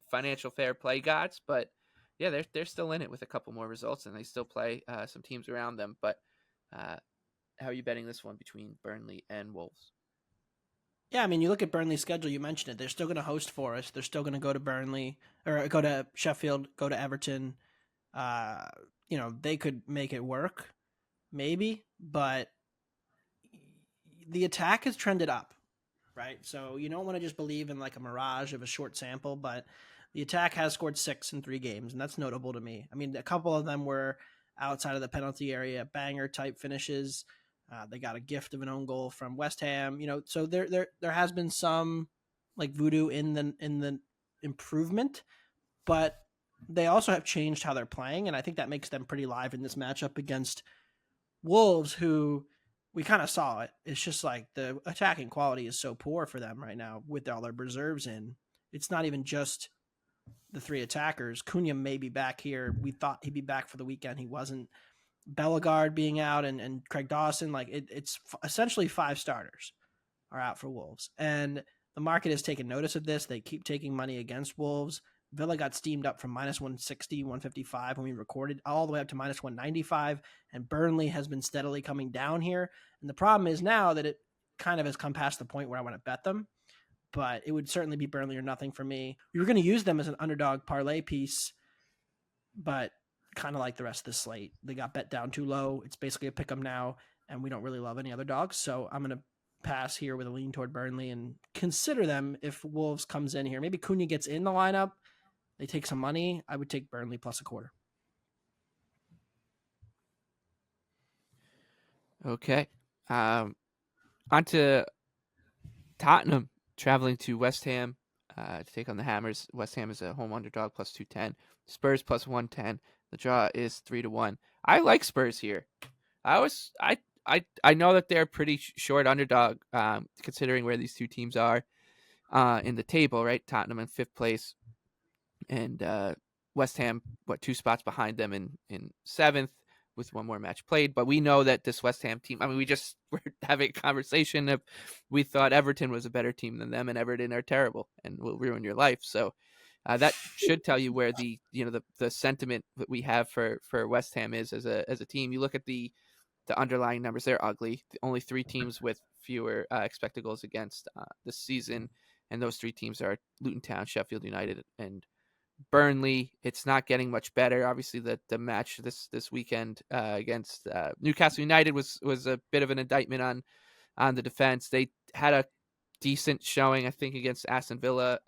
financial fair play gods, but yeah, they're still in it with a couple more results, and they still play some teams around them. But how are you betting this one between Burnley and Wolves? Yeah, I mean, you look at Burnley's schedule, you mentioned it. They're still going to host Forest. They're still going to go to Burnley, or go to Sheffield, go to Everton. They could make it work, maybe, but the attack has trended up, right? So you don't want to just believe in like a mirage of a short sample, but the attack has scored 6 in 3 games, and that's notable to me. I mean, a couple of them were outside of the penalty area, banger type finishes. They got a gift of an own goal from West Ham, so there has been some like voodoo in the improvement, but they also have changed how they're playing, and I think that makes them pretty live in this matchup against Wolves, who we kind of saw it. It's just like the attacking quality is so poor for them right now with all their reserves in. It's not even just the 3 attackers. Cunha may be back here. We thought he'd be back for the weekend. He wasn't. Bellegarde being out and Craig Dawson, like it's essentially 5 starters are out for Wolves. And the market has taken notice of this. They keep taking money against Wolves. Villa got steamed up from minus 160, 155 when we recorded, all the way up to minus 195. And Burnley has been steadily coming down here. And the problem is now that it kind of has come past the point where I want to bet them. But it would certainly be Burnley or nothing for me. We were going to use them as an underdog parlay piece, but kind of like the rest of the slate, they got bet down too low. It's basically a pick 'em now, and we don't really love any other dogs. So I'm going to pass here with a lean toward Burnley and consider them if Wolves comes in here. Maybe Cunha gets in the lineup. They take some money. I would take Burnley plus a quarter. Okay. On to Tottenham traveling to West Ham to take on the Hammers. West Ham is a home underdog plus 210. Spurs plus 110. The draw is 3-1. I like Spurs here. I know that they're pretty short underdog considering where these two teams are in the table, right? Tottenham in 5th place and West Ham, 2 spots behind them in 7th with 1 more match played. But we know that this West Ham team, I mean, we just were having a conversation of we thought Everton was a better team than them, and Everton are terrible and will ruin your life. So that should tell you where the sentiment that we have for West Ham is as a team. You look at the underlying numbers; they're ugly. Only 3 teams with fewer expected goals against this season, and those 3 teams are Luton Town, Sheffield United, and Burnley. It's not getting much better. Obviously, the match this weekend against Newcastle United was a bit of an indictment on the defense. They had a decent showing, I think, against Aston Villa,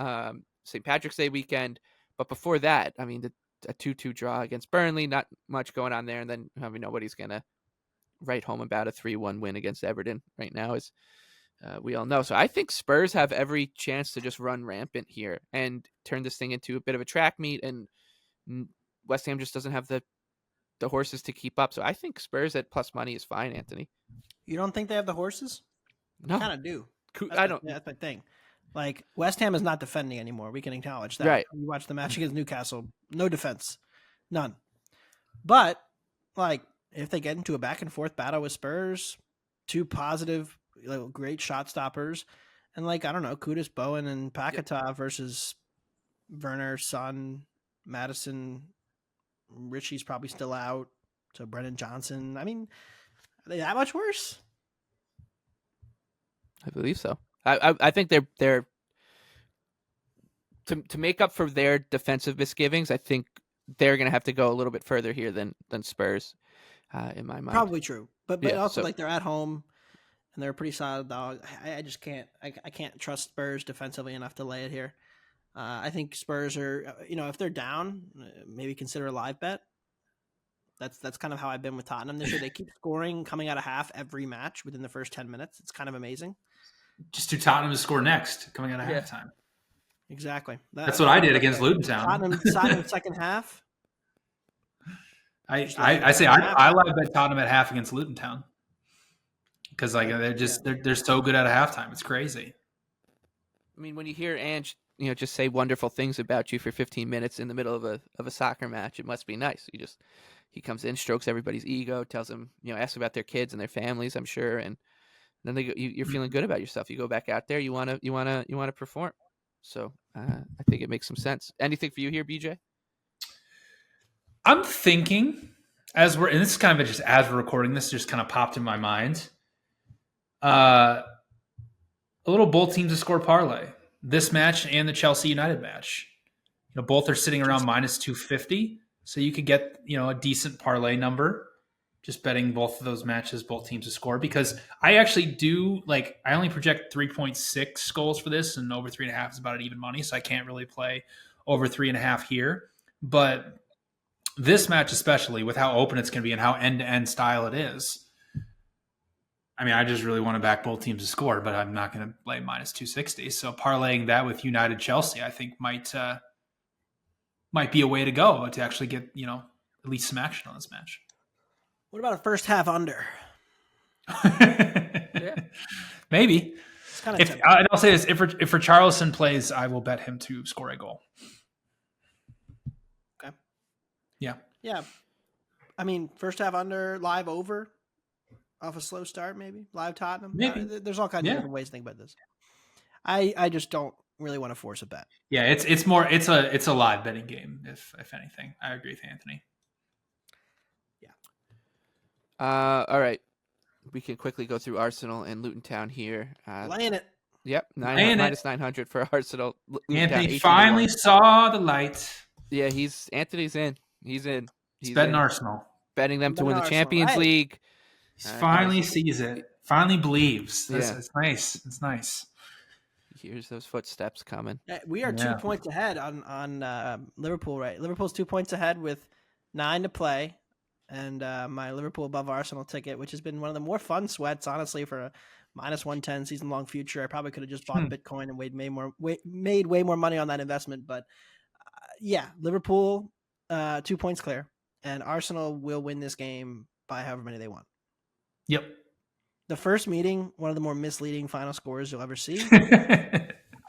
St. Patrick's Day weekend. But before that, I mean, a 2-2 draw against Burnley, not much going on there. And then nobody's going to write home about a 3-1 win against Everton right now, as we all know. So I think Spurs have every chance to just run rampant here and turn this thing into a bit of a track meet. And West Ham just doesn't have the horses to keep up. So I think Spurs at plus money is fine, Anthony. You don't think they have the horses? No. Kind of do. I don't. That's my thing. Like, West Ham is not defending anymore. We can acknowledge that. Right. You watch the match against Newcastle, no defense. None. But, like, if they get into a back and forth battle with Spurs, two positive, great shot stoppers, and, like, I don't know, Kudus, Bowen, and Paketa versus Werner, Son, Madison, Richie's probably still out, so Brennan Johnson. I mean, are they that much worse? I believe so. I think they're to make up for their defensive misgivings. I think they're going to have to go a little bit further here than Spurs, in my mind. Probably true, but Yeah, also so- like they're at home and they're a pretty solid dog. I just can't. I can't trust Spurs defensively enough to lay it here. I think Spurs are, if they're down, maybe consider a live bet. That's kind of how I've been with Tottenham this year. They keep scoring coming out of half every match within the first 10 minutes. It's kind of amazing. Just do Tottenham to score next coming out of halftime. Exactly. That's what I did against Luton Town. Tottenham second half. I say I live bet Tottenham at half against Luton Town because they're so good at a halftime. It's crazy. I mean, when you hear Ange, just say wonderful things about you for 15 minutes in the middle of a soccer match, it must be nice. He comes in, strokes everybody's ego, tells them, asks about their kids and their families, I'm sure, and then you're feeling good about yourself. You go back out there, you want to perform. So I think it makes some sense. Anything for you here, BJ? I'm thinking and this is kind of just as we're recording this, just kind of popped in my mind. A little both teams to score parlay. This match and the Chelsea United match. Both are sitting around minus 250. So you could get, a decent parlay number just betting both of those matches, both teams to score, because I actually do I only project 3.6 goals for this, and over 3.5 is about an even money. So I can't really play over 3.5 here, but this match, especially with how open it's going to be and how end-to-end style it is, I mean, I just really want to back both teams to score, but I'm not going to play minus 260. So parlaying that with United Chelsea, I think might be a way to go to actually get, at least some action on this match. What about a first half under? Yeah. Maybe. I'll say this: if Richarlison plays, I will bet him to score a goal. Okay. Yeah. Yeah. I mean, first half under, live over, off a slow start, maybe live Tottenham. Maybe. There's all kinds of different ways to think about this. I just don't really want to force a bet. Yeah, it's more it's a live betting game, if anything. I agree with Anthony. All right. We can quickly go through Arsenal and Luton Town here. Laying it. Yep, minus 900 for Arsenal. Luton Anthony finally saw the light. Yeah, Anthony's in. He's in. He's betting Arsenal. Betting them to win the Champions League. He finally sees it. Finally believes. It's nice. It's nice. Here's those footsteps coming. We are 2 points ahead on Liverpool, right? Liverpool's 2 points ahead with 9 to play. And my Liverpool above Arsenal ticket, which has been one of the more fun sweats, honestly, for a minus 110 season-long future. I probably could have just bought Bitcoin and made way more money on that investment. But, Liverpool, 2 points clear. And Arsenal will win this game by however many they want. Yep. The first meeting, one of the more misleading final scores you'll ever see.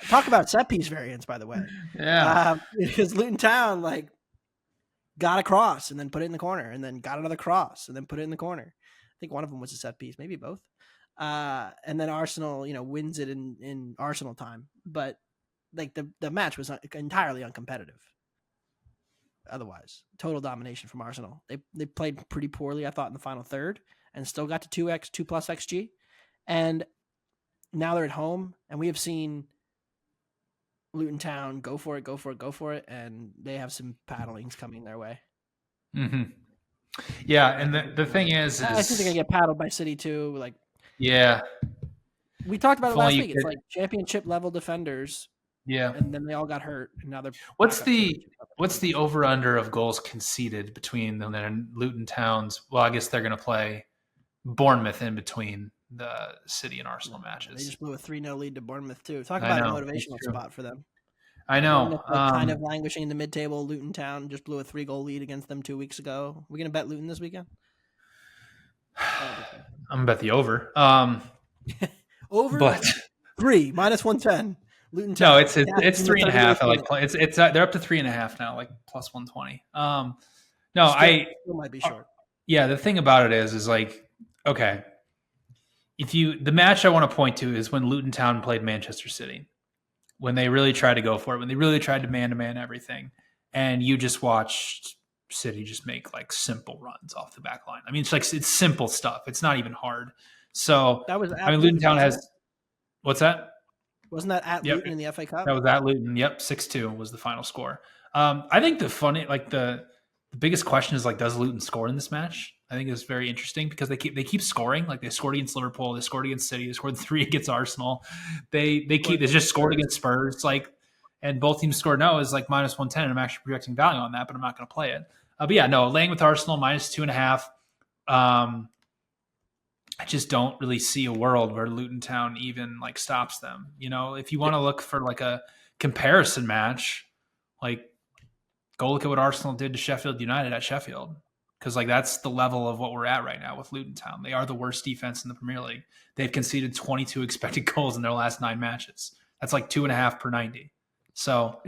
Talk about set-piece variance, by the way. Yeah. Because Luton Town, got a cross and then put it in the corner, and then got another cross and then put it in the corner. I think one of them was a set piece, maybe both. And then Arsenal, wins it in Arsenal time. But the match was entirely uncompetitive. Otherwise, total domination from Arsenal. They played pretty poorly, I thought, in the final third, and still got to 2 plus XG. And now they're at home, and we have seen Luton Town go for it, and they have some paddlings coming their way. Mm-hmm. Yeah, and the thing is I think they're gonna get paddled by City too. Yeah, We talked about it If last only you week. It's could. like championship level defenders, Yeah. and then they all got hurt, and now they're What's backup the championship level what's the defenders. over under of goals conceded between them and Luton Town's? Well, I guess they're going to play Bournemouth in between the City and Arsenal They matches. just blew a 3-0 lead to Bournemouth too. Talk I about a know, that's motivational true. spot for them. I know. Bournemouth, like, kind of languishing in the mid-table. Luton Town just blew a 3-goal lead against them 2 weeks ago. We gonna bet Luton this weekend? I'm gonna bet the over. Over But 3 minus 110. Luton Town. no, it's Yeah, it's in the 3.5. 38th I minute. like it's they're up to 3.5 now, like plus 120. No, Still might be short. Yeah, the thing about it is like, okay, the match I want to point to is when Luton Town played Manchester City, when they really tried to go for it, when they really tried to man everything, and you just watched City just make like simple runs off the back line. I mean, it's simple stuff. It's not even hard. So That was I mean, Luton, Luton Town has what's that? Wasn't that at Yep. Luton in the FA Cup? That was at Luton. Yep, 6-2 was the final score. I think the biggest question is like, does Luton score in this match? I think it's very interesting because they keep scoring. Like they scored against Liverpool, they scored against City, they scored 3 against Arsenal. They just scored against Spurs. Like, and both teams scored. No, is like minus 110, and I'm actually projecting value on that, but I'm not going to play it. But yeah, no, laying with Arsenal minus 2.5. I just don't really see a world where Luton Town even like stops them. You know, if you want to look for like a comparison match, like go look at what Arsenal did to Sheffield United at Sheffield. Because like that's the level of what we're at right now with Luton Town. They are the worst defense in the Premier League. They've conceded 22 expected goals in their last 9 matches. That's like 2.5 per 90. So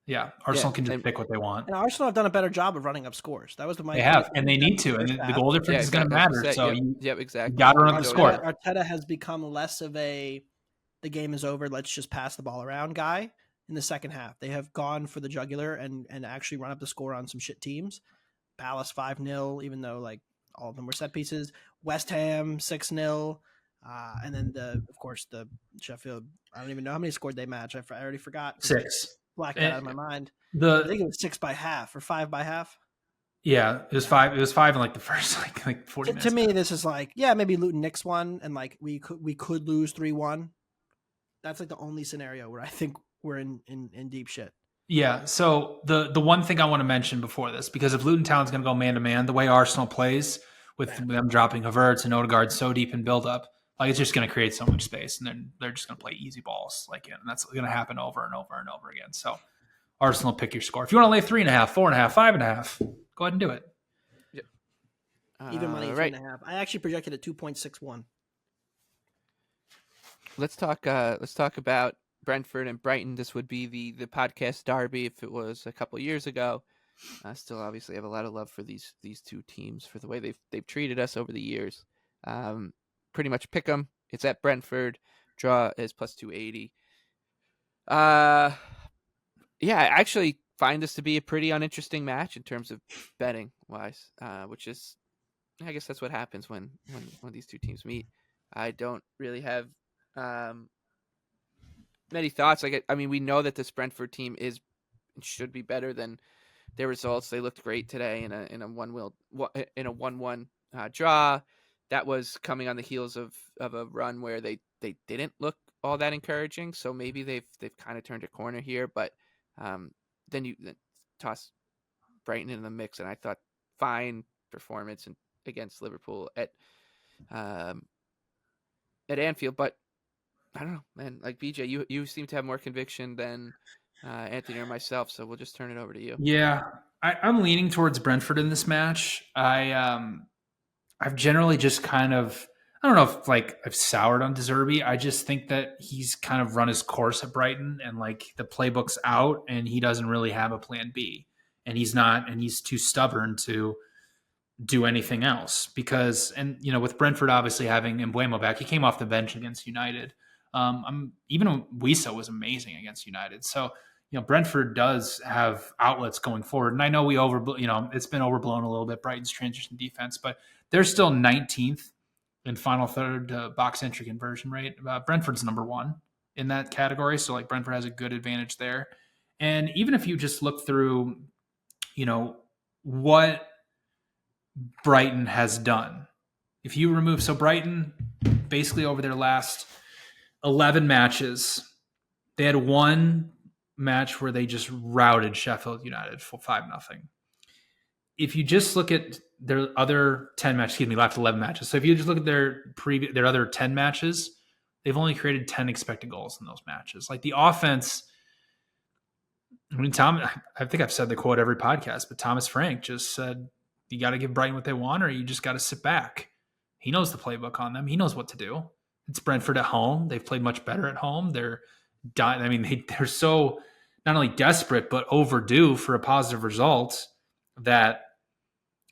yeah, Arsenal can just pick what they want. And Arsenal have done a better job of running up scores. That was the they have, and they need to. And the goal difference is going to matter. So exactly. You got to run up the score. Arteta has become less of a the game is over, let's just pass the ball around guy in the second half. They have gone for the jugular and actually run up the score on some shit teams. Palace 5-0, even though like all of them were set pieces. West Ham 6-0. And then of course the Sheffield, I don't even know how many scored they match. I already forgot. 6. Blacked that out of my mind. I think it was 6 by half or 5 by half. Yeah, it was 5. It was 5 in like the first like 40 minutes. To me, this is like, yeah, maybe Luton nicks one, and like we could lose 3-1. That's like the only scenario where I think we're in deep shit. Yeah. So the one thing I want to mention before this, because if Luton Town's going to go man to man, the way Arsenal plays with them dropping Havertz and Odegaard so deep in build up, like it's just going to create so much space, and then they're just going to play easy balls and that's going to happen over and over and over again. So Arsenal, pick your score. If you want to lay 3.5, 4.5, 5.5, go ahead and do it. Yep. Even money 3.5. I actually projected at 2.61. Let's talk about Brentford and Brighton. This would be the podcast derby if it was a couple years ago. I still obviously have a lot of love for these two teams for the way they've treated us over the years. Pretty much pick them. It's at Brentford. Draw is plus 280. Yeah, I actually find this to be a pretty uninteresting match in terms of betting wise, which is, I guess that's what happens when these two teams meet. I don't really have many thoughts. I mean, we know that this Brentford team should be better than their results. They looked great today in a 1-1 draw. That was coming on the heels of a run where they didn't look all that encouraging. So maybe they've kind of turned a corner here. But then you toss Brighton in the mix, and I thought fine performance against Liverpool at Anfield, but I don't know, man. Like BJ, you seem to have more conviction than Anthony or myself, so we'll just turn it over to you. Yeah, I'm leaning towards Brentford in this match. I've generally just kind of, I don't know if like I've soured on De Zerbi. I just think that he's kind of run his course at Brighton, and like the playbook's out, and he doesn't really have a plan B, and he's too stubborn to do anything else because, and with Brentford obviously having Mbeumo back, he came off the bench against United. Even Wisa was amazing against United. So, Brentford does have outlets going forward. And I know it's been overblown a little bit, Brighton's transition defense, but they're still 19th in final third box entry conversion rate. Brentford's number 1 in that category. So like Brentford has a good advantage there. And even if you just look through, what Brighton has done, if you remove, so Brighton basically over their last 11 matches. They had one match where they just routed Sheffield United for 5-0. If you just look at their other 10 matches, last 11 matches. So if you just look at their other 10 matches, they've only created 10 expected goals in those matches. Like the offense, I mean, I think I've said the quote every podcast, but Thomas Frank just said, you got to give Brighton what they want, or you just got to sit back. He knows the playbook on them. He knows what to do. It's Brentford at home. They've played much better at home. They're so not only desperate, but overdue for a positive result that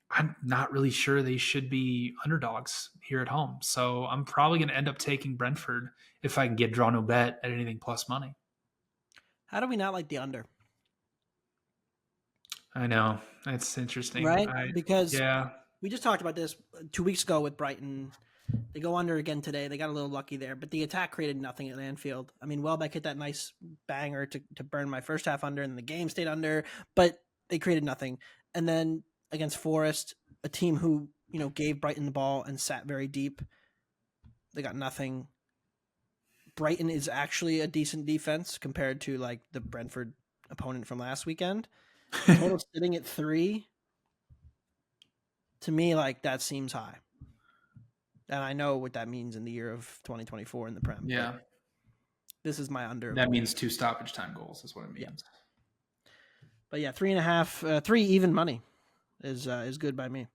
I'm not really sure they should be underdogs here at home. So I'm probably going to end up taking Brentford if I can get draw no bet at anything plus money. How do we not like the under? I know. That's interesting. Right? Because we just talked about this 2 weeks ago with Brighton. They go under again today. They got a little lucky there, but the attack created nothing at Anfield. I mean, Welbeck hit that nice banger to burn my first half under, and the game stayed under, but they created nothing. And then against Forest, a team who, gave Brighton the ball and sat very deep, they got nothing. Brighton is actually a decent defense compared to like the Brentford opponent from last weekend. Total sitting at 3. To me, like that seems high. And I know what that means in the year of 2024 in the Prem. Yeah. This is my under. That means 2 stoppage time goals is what it means. Yeah. But yeah, 3.5, 3 even money is good by me.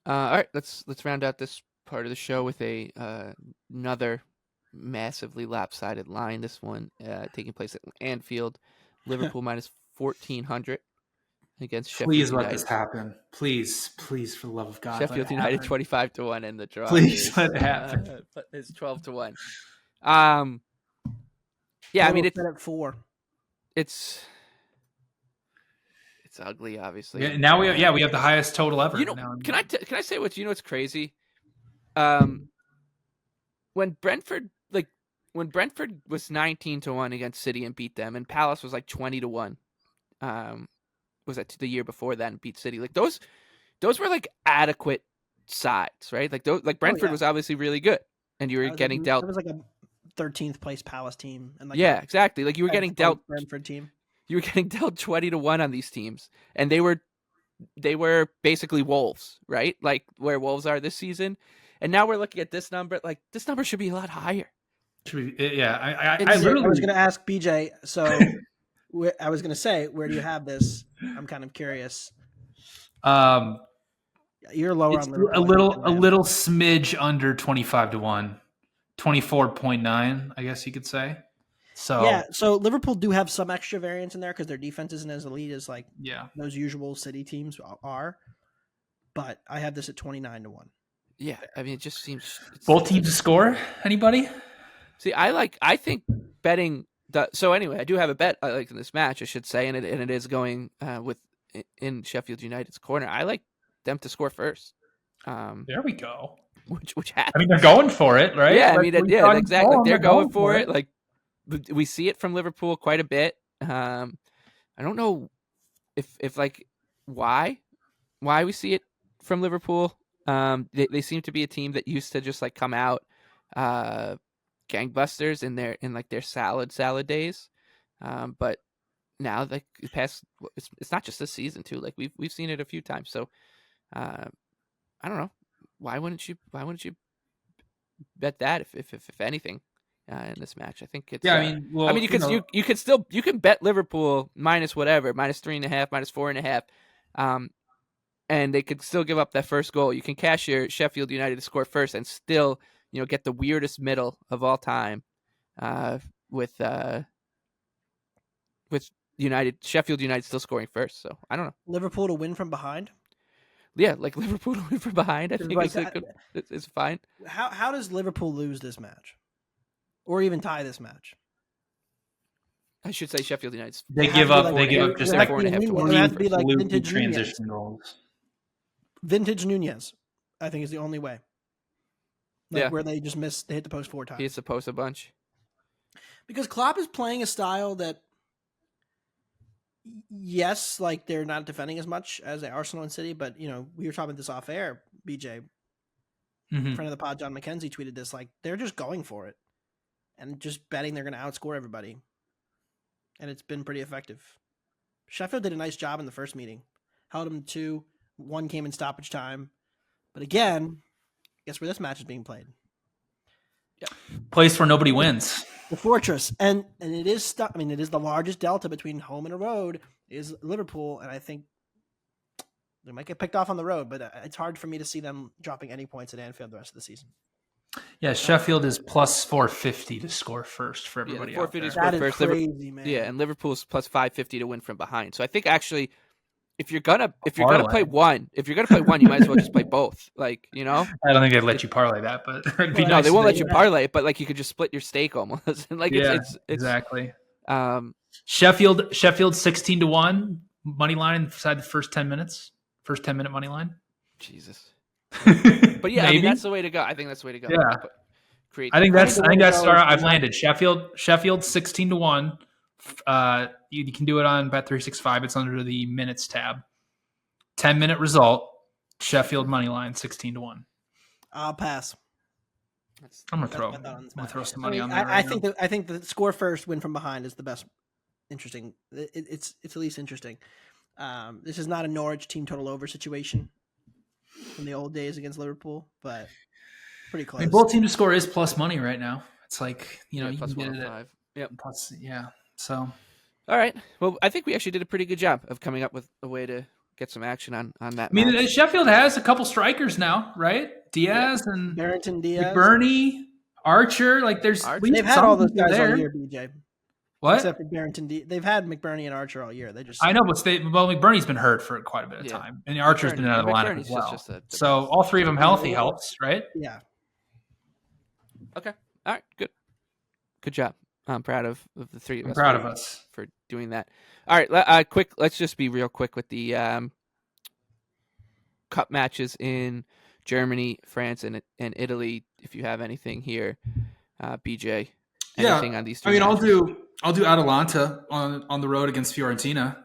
All right, let's round out this part of the show with another massively lopsided line. This one taking place at Anfield. Liverpool minus 1,400 against Sheffield United. Please let this happen. Please, for the love of God. Sheffield United 25-1 and the draw. Please let it happen. It's 12-1. Yeah, I mean it's at 4. It's ugly, obviously. Yeah, now we have the highest total ever. Can I say what's crazy? When Brentford was 19-1 against City and beat them, and Palace was like 20-1. Was that the year before that and beat City? Like those were like adequate sides, right? Like Brentford was obviously really good, and you were getting dealt. It was like a 13th place Palace team, and exactly. Like you were getting dealt Brentford team. You were getting dealt 20-1 on these teams, and they were basically wolves, right? Like where wolves are this season. And now we're looking at this number. Like this number should be a lot higher. Should be, yeah. I was going to ask BJ. So I was going to say, where do you have this? I'm kind of curious. You're lower on Liverpool. A little smidge under 25-1, 24.9, I guess you could say. So Liverpool do have some extra variance in there because their defense isn't as elite as those usual City teams are. But I have this at 29-1. Yeah, I mean it just seems both teams to score. Anybody? See, I think betting. So anyway, I do have a bet I like in this match, I should say, and it is going in Sheffield United's corner. I like them to score first. There we go. Which happens. I mean, they're going for it, right? Yeah, I mean, exactly. They're going for it. Like we see it from Liverpool quite a bit. I don't know if like why we see it from Liverpool. They seem to be a team that used to just like come out gangbusters in their salad days. But now like it's not just this season too. Like we've seen it a few times. So I don't know. Why wouldn't you bet that if anything in this match? I think it's you can bet Liverpool minus whatever, minus 3.5, minus 4.5. And they could still give up that first goal. You can cash your Sheffield United to score first and still, get the weirdest middle of all time with Sheffield United still scoring first. So I don't know. Liverpool to win from behind? Yeah, like Liverpool to win from behind. I think it's fine. How does Liverpool lose this match? Or even tie this match? I should say Sheffield United's. They give up just like 4.5 to 1. It has to be like vintage transition goals. Vintage Nunez, I think, is the only way. Where they just they hit the post 4 times. He hits the post a bunch. Because Klopp is playing a style that, yes, like they're not defending as much as Arsenal and City, but we were talking about this off air. BJ, friend of the pod, John McKenzie, tweeted this. Like they're just going for it. and just betting they're going to outscore everybody. And it's been pretty effective. Sheffield did a nice job in the first meeting. Held them to 2. 1 came in stoppage time. But again, guess where this match is being played? Place where nobody wins. The Fortress. And it is it is the largest delta between home and a road is Liverpool. And I think they might get picked off on the road, but it's hard for me to see them dropping any points at Anfield the rest of the season. Yeah, Sheffield is plus 450 to score first for everybody. 450 out to there. That is score first. crazy, man. Yeah, and Liverpool's plus 550 to win from behind. So I think actually, if you're gonna play one, you might as well just play both. Like, you know, I don't think they'd let you parlay that, but it'd be no, nice they won't if let you parlay it, but like you could just split your stake almost. And like it's exactly. Sheffield 16-1 money line inside the first 10 minutes. First 10-minute money line. Jesus. But yeah, I mean, that's the way to go. I think that's the way to go. Yeah. Create. I think that's where I've landed. Sheffield 16-1. You can do it on Bet365. It's under the minutes tab. 10-minute result. Sheffield money line 16-1. I'll pass. I'm gonna throw some money on there. I think the score first, win from behind is the best. Interesting. It's at least interesting. This is not a Norwich team total over situation from the old days against Liverpool, but pretty close. I mean, both teams to score is plus money right now. It's like, you know, plus you can get 105. Yep. Plus, yeah. So, all right. Well, I think we actually did a pretty good job of coming up with a way to get some action on that. I mean, match. Sheffield has a couple strikers now, right? Diaz and Barrington Diaz, McBurney, Archer. Like, they've had all those guys all year, BJ. What? Except for Barrington Diaz. They've had McBurney and Archer all year. I know, but McBurney's been hurt for quite a bit of time, and Archer's been out of the lineup as well. So all three of them healthy helps, right? Yeah. Okay. All right. Good job. I'm proud of the three of us. Proud of us for doing that. All right. Quick. Let's just be real quick with the cup matches in Germany, France, and Italy. If you have anything here, BJ. Anything on these two? I mean, I'll do Atalanta on the road against Fiorentina.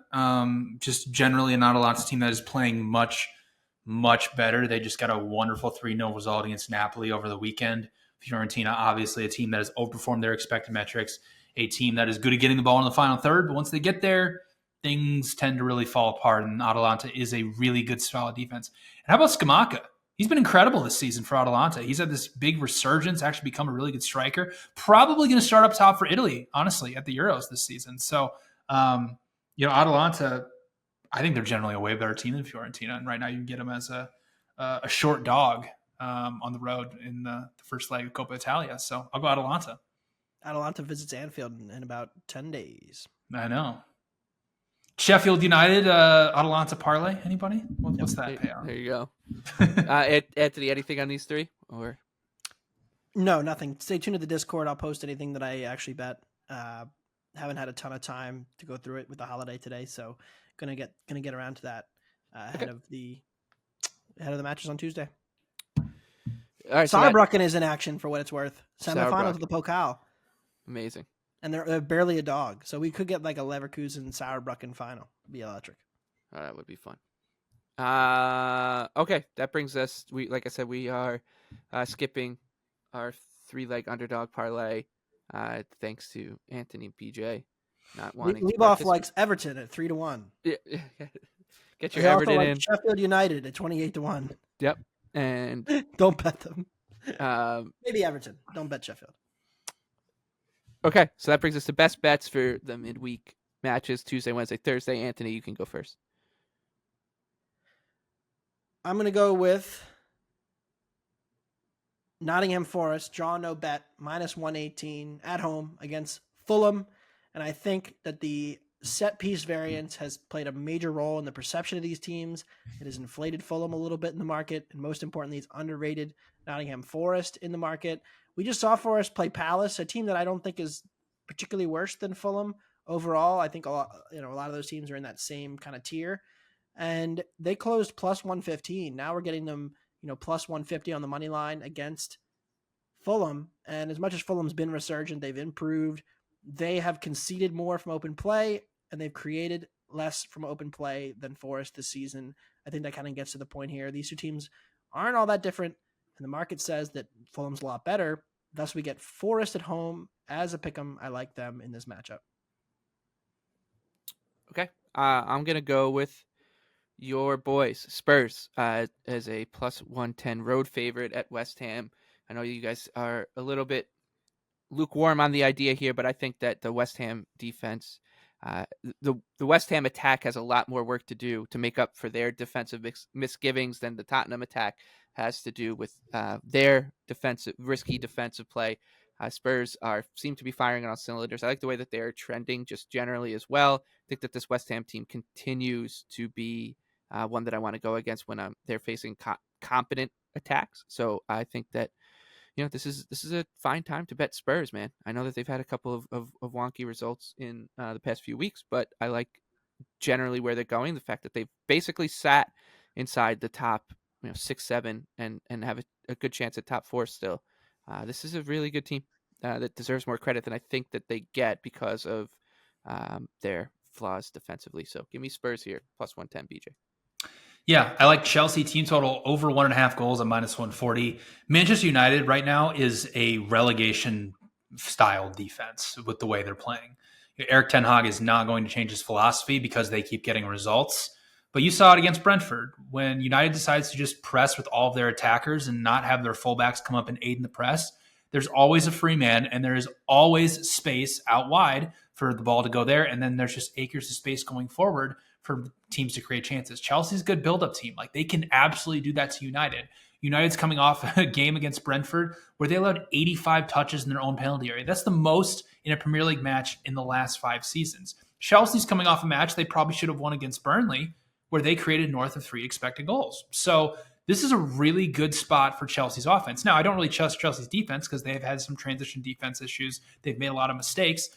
Just generally an Atalanta team that is playing much, much better. They just got a wonderful 3-0 result against Napoli over the weekend. Fiorentina, obviously a team that has overperformed their expected metrics, a team that is good at getting the ball in the final third, but once they get there, things tend to really fall apart, and Atalanta is a really good, solid defense. And how about Scamacca? He's been incredible this season for Atalanta. He's had this big resurgence, actually become a really good striker. Probably going to start up top for Italy, honestly, at the Euros this season. So, Atalanta, I think they're generally a way better team than Fiorentina. And right now you can get them as a short dog on the road in the first leg of Coppa Italia. So I'll go Atalanta. Atalanta visits Anfield in about 10 days. I know. Sheffield United, Atalanta parlay. Anybody? What's that payout? There you go. Anthony, anything on these three? Or no, nothing. Stay tuned to the Discord. I'll post anything that I actually bet. Haven't had a ton of time to go through it with the holiday today, so gonna get around to that ahead of the matches on Tuesday. All right, Saarbrücken is in action for what it's worth. Semifinals of the Pokal. Amazing. And they're barely a dog, so we could get like a Leverkusen Saarbrücken final. It'd be electric. Oh, that would be fun. Okay, that brings us. Like I said, we are skipping our 3-leg underdog parlay. Thanks to Anthony and PJ not wanting. Leave likes Everton at 3-1. Yeah. Get your Everton in. Sheffield United at 28-1. Yep, and don't bet them. Maybe Everton. Don't bet Sheffield. Okay, so that brings us to best bets for the midweek matches, Tuesday, Wednesday, Thursday. Anthony, you can go first. I'm going to go with Nottingham Forest, draw no bet, -118 at home against Fulham. And I think that the set piece variance has played a major role in the perception of these teams. It has inflated Fulham a little bit in the market. And most importantly, it's underrated Nottingham Forest in the market. We just saw Forest play Palace, a team that I don't think is particularly worse than Fulham overall. I think a lot of those teams are in that same kind of tier. And they closed +115. Now we're getting them, +150 on the money line against Fulham. And as much as Fulham's been resurgent, they've improved. They have conceded more from open play, and they've created less from open play than Forest this season. I think that kind of gets to the point here. These two teams aren't all that different, and the market says that Fulham's a lot better. Thus, we get Forest at home as a pick'em. I like them in this matchup. Okay. I'm going to go with your boys, Spurs, as a plus 110 road favorite at West Ham. I know you guys are a little bit lukewarm on the idea here, but I think that the West Ham defense, the West Ham attack has a lot more work to do to make up for their defensive misgivings than the Tottenham attack has to do with their risky defensive play. Spurs seem to be firing on all cylinders. I like the way that they're trending just generally as well. I think that this West Ham team continues to be one that I want to go against when they're facing competent attacks. So I think that this is a fine time to bet Spurs, man. I know that they've had a couple of wonky results in the past few weeks, but I like generally where they're going. The fact that they've basically sat inside the top 6, 7 and have a good chance at top 4 still. This is a really good team that deserves more credit than I think that they get because of their flaws defensively. So give me Spurs here, plus 110, BJ. Yeah, I like Chelsea team total over 1.5 goals at minus 140. Manchester United right now is a relegation style defense with the way they're playing. Eric Ten Hag is not going to change his philosophy because they keep getting results. But you saw it against Brentford when United decides to just press with all of their attackers and not have their fullbacks come up and aid in the press. There's always a free man and there is always space out wide for the ball to go there. And then there's just acres of space going forward for teams to create chances. Chelsea's a good build-up team. Like, they can absolutely do that to United. United's coming off a game against Brentford where they allowed 85 touches in their own penalty area. That's the most in a Premier League match in the last 5 seasons. Chelsea's coming off a match they probably should have won against Burnley where they created north of 3 expected goals. So this is a really good spot for Chelsea's offense. Now, I don't really trust Chelsea's defense because they've had some transition defense issues. They've made a lot of mistakes.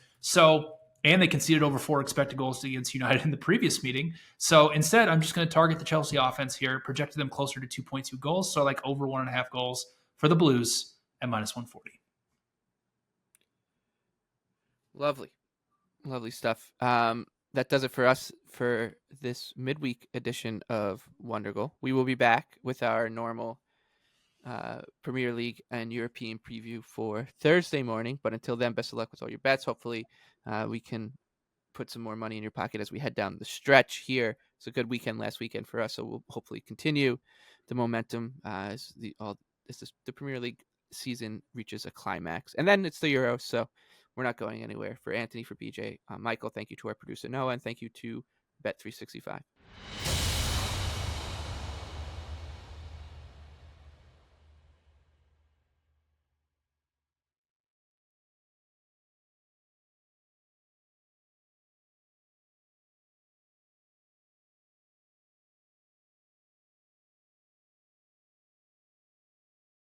And they conceded over 4 expected goals against United in the previous meeting. So instead, I'm just going to target the Chelsea offense here, projected them closer to 2.2 goals. So like over 1.5 goals for the Blues at minus 140. Lovely stuff. That does it for us for this midweek edition of Wondergoal. We will be back with our normal Premier League and European preview for Thursday morning. But until then, best of luck with all your bets. Hopefully we can put some more money in your pocket as we head down the stretch here. It's a good weekend last weekend for us, so we'll hopefully continue the momentum as the Premier League season reaches a climax. And then it's the Euros, so we're not going anywhere. For Anthony, for BJ, Michael, thank you to our producer Noah, and thank you to Bet365.